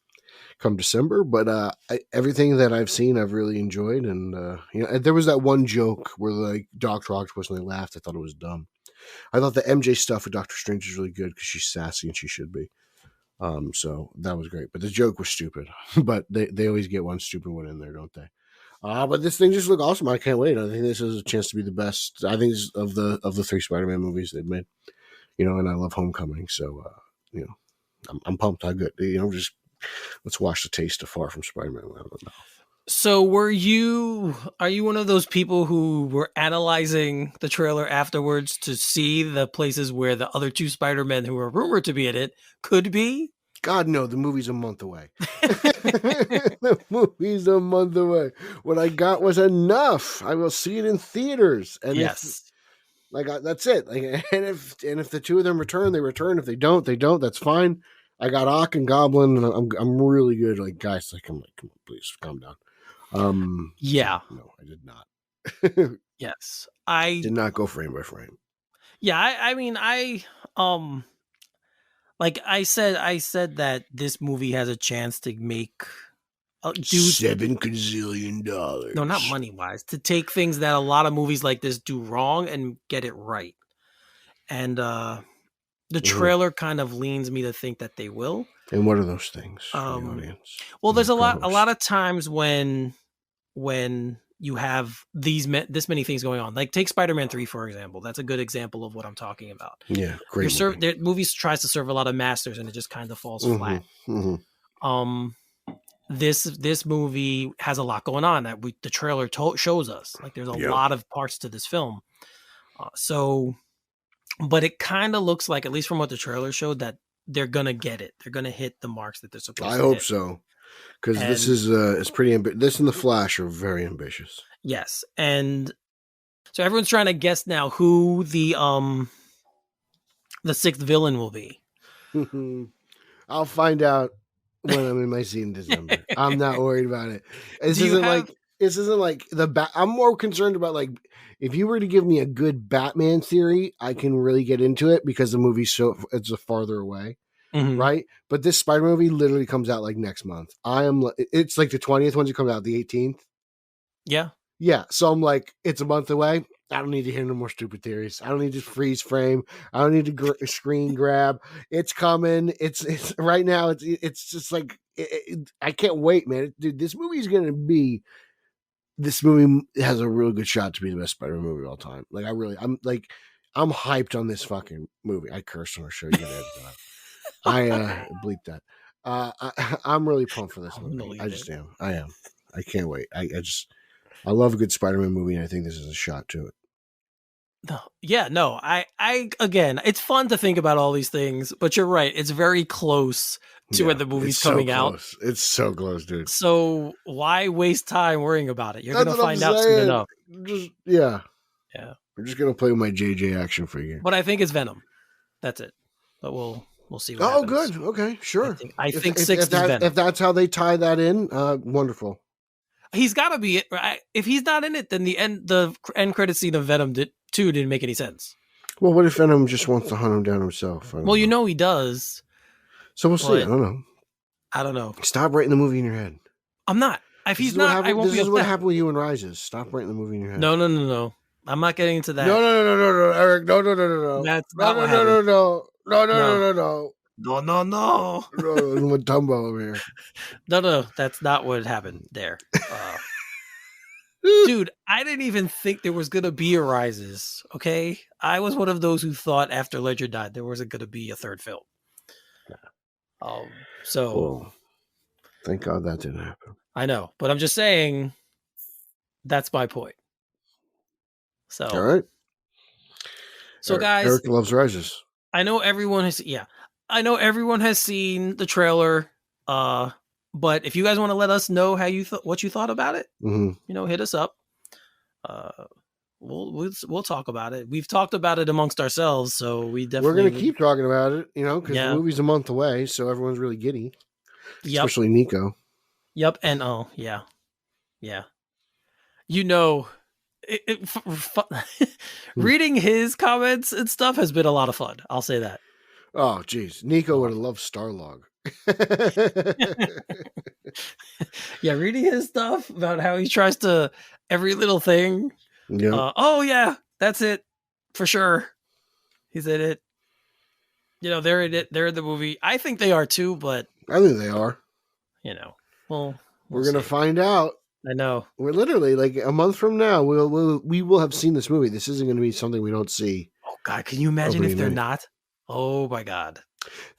come December. But everything that I've seen, I've really enjoyed. And there was that one joke where Dr. Octopus and they laughed. I thought it was dumb. I thought the MJ stuff with Doctor Strange is really good because she's sassy and she should be. So that was great. But the joke was stupid. But they always get one stupid one in there, don't they? But this thing just looked awesome. I can't wait. I think this is a chance to be the best. I think this of the three Spider-Man movies they've made. And I love Homecoming. So I'm pumped. How good. Just let's wash the taste of Far From Spider-Man. I don't know. So are you one of those people who were analyzing the trailer afterwards to see the places where the other two Spider-Men who were rumored to be in it could be? God, no, the movie's a month away. The movie's a month away. What I got was enough. I will see it in theaters. And yes. That's it. And if the two of them return, they return. If they don't, they don't. That's fine. I got Ock and Goblin, and I'm really good. Like guys, like I'm like, come on, please calm down. Yeah. No, I did not. Yes, I did not go frame by frame. Yeah, I mean, like I said that this movie has a chance to make $7 gazillion. No, not money wise, to take things that a lot of movies like this do wrong and get it right. And the trailer kind of leans me to think that they will. And what are those things for the audience? Well, there's a lot of times when you have this many things going on. Like take Spider-Man 3, for example. That's a good example of what I'm talking about. Yeah, great. Movies tries to serve a lot of masters and it just kind of falls flat. Mm-hmm. This movie has a lot going on that the trailer shows us. Like there's a lot of parts to this film. But it kind of looks like, at least from what the trailer showed, that they're gonna get it. They're gonna hit the marks that they're supposed to hit. I hope so. Because this is it's pretty ambitious. This and The Flash are very ambitious. Yes, and so everyone's trying to guess now who the sixth villain will be. I'll find out when I'm in my seat in December. I'm not worried about it. This isn't like the I'm more concerned about, like, if you were to give me a good Batman theory, I can really get into it because the movie's it's a farther away. Mm-hmm. Right, but this Spider movie literally comes out like next month. It's like the 20th. When's it come out? The 18th. Yeah. So I'm like, it's a month away. I don't need to hear no more stupid theories. I don't need to freeze frame. I don't need to screen grab. It's coming. It's right now. It's just like I can't wait, man. Dude, this movie is gonna be. This movie has a real good shot to be the best Spider-Man movie of all time. Like I'm hyped on this fucking movie. I cursed on our show. You gotta edit that. I bleeped that. I'm really pumped for this movie. I just am. I am. I can't wait. I love a good Spider-Man movie, and I think this is a shot to it. No. I again, it's fun to think about all these things, but you're right. It's very close to when the movie's coming out. It's so close, dude. So why waste time worrying about it? You're going to find out soon enough. Yeah. We're just going to play with my JJ action figure. But I think it's Venom. That's it. But we'll see what happens. Good. Okay, sure. I think sixth is Venom. If that's how they tie that in, wonderful. He's got to be it. Right? If he's not in it, then the end credit scene of Venom 2 didn't make any sense. Well, what if Venom just wants to hunt him down himself? Well, you know he does. So we'll see. I don't know. Stop writing the movie in your head. I'm not. If he's not, I won't be upset. This is what happened with you and Rises. Stop writing the movie in your head. No. I'm not getting into that. No, Eric. No. That's not what happened. No. No. With Dumbo over here. No. That's not what happened there. Dude, I didn't even think there was going to be a Rises, okay? I was one of those who thought after Ledger died there wasn't going to be a third film. Well, thank God that didn't happen. I know, but I'm just saying that's my point. So, all right. So, guys, Eric loves Rises. I know everyone has seen the trailer. But if you guys want to let us know how what you thought about it, hit us up. We'll talk about it. We've talked about it amongst ourselves, so we're going to keep talking about it, because the movie's a month away, so everyone's really giddy. Yep. Especially Nico. Yep, and yeah. Reading his comments and stuff has been a lot of fun. I'll say that. Oh, geez. Nico would have loved Starlog. Yeah, reading his stuff about how he tries to every little thing. Yeah. That's it for sure. He's in it. They're in it. They're in the movie. I think they are too, but I think they are. We're gonna find out. I know. We're literally like a month from now. We will have seen this movie. This isn't going to be something we don't see. Oh God, can you imagine if they're not? Oh my God.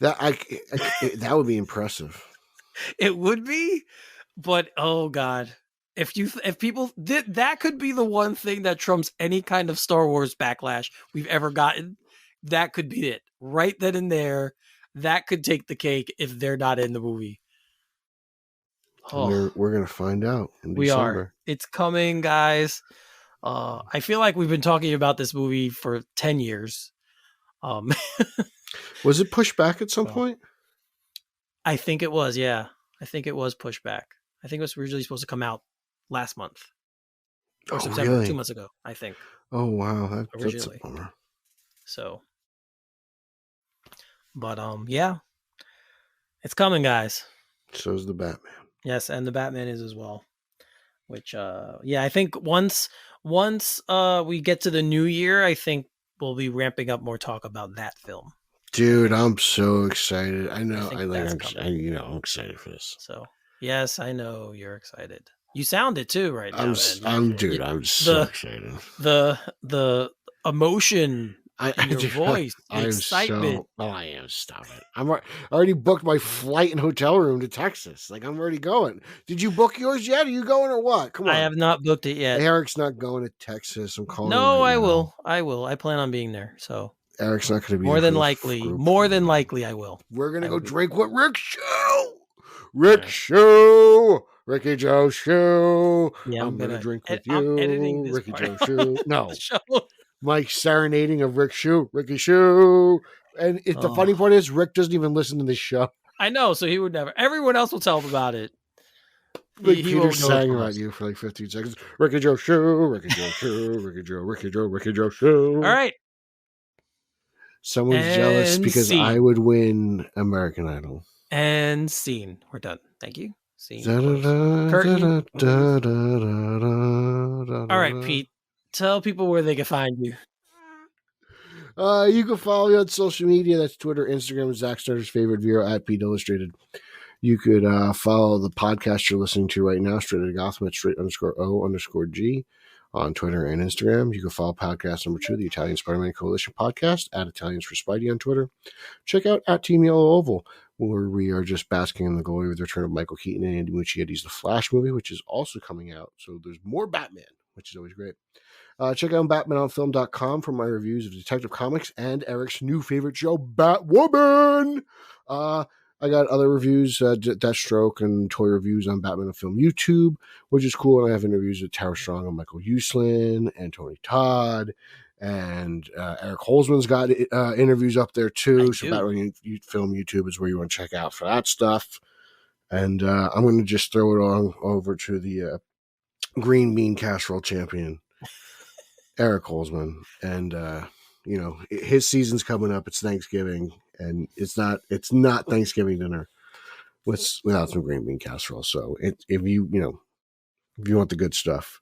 That would be impressive. It would be, but oh God, if people did, that could be the one thing that trumps any kind of Star Wars backlash we've ever gotten. That could be it right then and there. That could take the cake if they're not in the movie. Oh, we're gonna find out. We are. It's coming, guys. I feel like we've been talking about this movie for 10 years. Was it pushed back at some point? I think it was, yeah. I think it was pushed back. I think it was originally supposed to come out last month or September, really? 2 months ago, I think. Oh, wow. That's a Originally. bummer. So, but yeah, it's coming, guys. So's the Batman. Yes, and the Batman is as well. Which, yeah, I think once we get to the new year, I think we'll be ramping up more talk about that film. Dude, I'm so excited. I know. I'm excited for this. So, yes, I know you're excited. You sound it too right now. I'm so excited. The emotion in your voice, the excitement. I am. Stop it. I already booked my flight and hotel room to Texas. Like, I'm already going. Did you book yours yet? Are you going or what? Come on. I have not booked it yet. Eric's not going to Texas. I'm calling. No, I will. I plan on being there. So Eric's not going to be more than likely. More than likely, I will. We're gonna go drink with Rick Show. Ricky Joe Show. Yeah, I'm gonna drink with you. I'm editing this Ricky Joe Show. No, Mike serenading of Ricky Show. And the funny part is, Rick doesn't even listen to this show. I know, so he would never. Everyone else will tell him about it. Like Peter sang about you for like 15 seconds. Ricky Joe Show, Ricky Joe Show, Ricky Joe Show. All right. Someone's jealous because I would win American Idol. And scene. We're done. Thank you. Scene. All right, Pete. Tell people where they can find you. You can follow me on social media. That's Twitter, Instagram, Zack Snyder's favorite viewer at Pete Illustrated. You could follow the podcast you're listening to right now, Straight Outta Gotham at straight_O_G on Twitter and Instagram. You can follow podcast number 2, the Italian Spider-Man Coalition podcast, at Italians for Spidey on Twitter. Check out at Team Yellow Oval, where we are just basking in the glory of the return of Michael Keaton and Andy Muschietta's The Flash movie, which is also coming out. So there's more Batman, which is always great. Check out BatmanOnFilm.com for my reviews of Detective Comics and Eric's new favorite show, Batwoman. I got other reviews, Deathstroke and toy reviews on Batman on Film YouTube, which is cool. And I have interviews with Tara Strong and Michael Uslan and Tony Todd. And Eric Holzman's got interviews up there too. So Batman Film YouTube is where you want to check out for that stuff. And I'm going to just throw it on over to the Green Bean Casserole champion, Eric Holzman. And, his season's coming up. It's Thanksgiving. And it's not Thanksgiving dinner without some green bean casserole. So if you want the good stuff,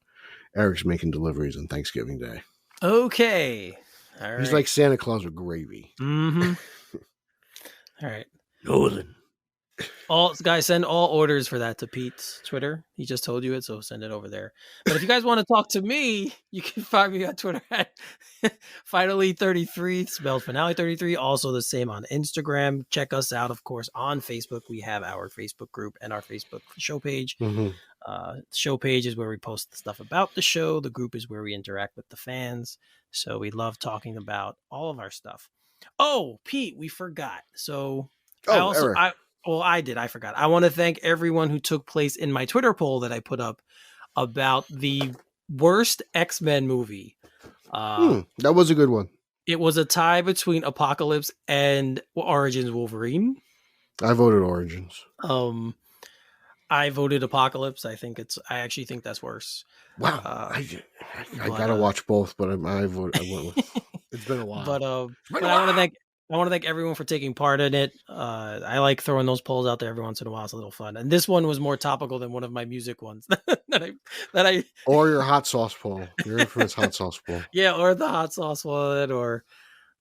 Eric's making deliveries on Thanksgiving Day. Okay. All right. He's like Santa Claus with gravy. Mm-hmm. All right. Golden. Guys, send all orders for that to Pete's Twitter. He just told you it, so send it over there. But if you guys want to talk to me, you can find me on Twitter at Finally33, spelled Finale33. Also the same on Instagram. Check us out, of course, on Facebook. We have our Facebook group and our Facebook show page. Mm-hmm. Show page is where we post stuff about the show. The group is where we interact with the fans. So we love talking about all of our stuff. Oh, Pete, we forgot. So Eric. I forgot. I want to thank everyone who took place in my Twitter poll that I put up about the worst X-Men movie. That was a good one. It was a tie between Apocalypse and Origins Wolverine. I voted Origins. I voted Apocalypse. I actually think that's worse. Wow. I gotta watch both, but I went with. It's been a while. But I want to thank everyone for taking part in it. I like throwing those polls out there every once in a while. It's a little fun. And this one was more topical than one of my music ones that I or your hot sauce poll. Your infamous hot sauce poll. Yeah, or the hot sauce one, or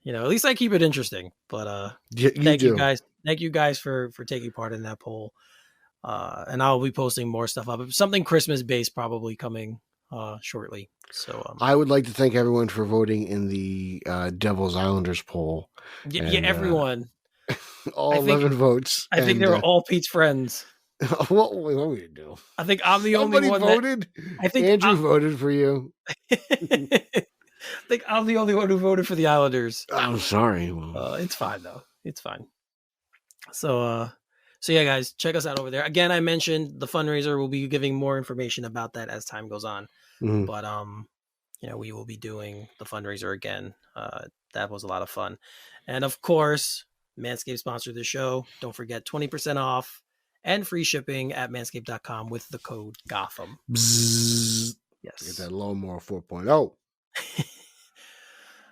at least I keep it interesting. But thank you guys. Thank you guys for taking part in that poll. And I'll be posting more stuff up. Something Christmas based probably coming shortly. So I would like to thank everyone for voting in the Devil's Islanders poll. Yeah, everyone. All 11 votes. I think they were all Pete's friends. What want me to do? I think I'm the only one voted. I think Andrew voted for you. I think I'm the only one who voted for the Islanders. I'm sorry. It's fine though. It's fine. So yeah, guys, check us out over there. Again, I mentioned the fundraiser. We'll be giving more information about that as time goes on. Mm-hmm. But we will be doing the fundraiser again. That was a lot of fun. And of course, Manscaped sponsored the show. Don't forget 20% off and free shipping at manscaped.com with the code Gotham. Bzzz. Yes. Get that lawnmower 4.0.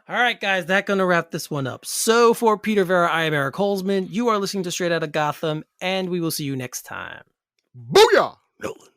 All right, guys, that's going to wrap this one up. So for Peter Vera, I am Eric Holzman. You are listening to Straight Outta Gotham, and we will see you next time. Booyah! Nolan.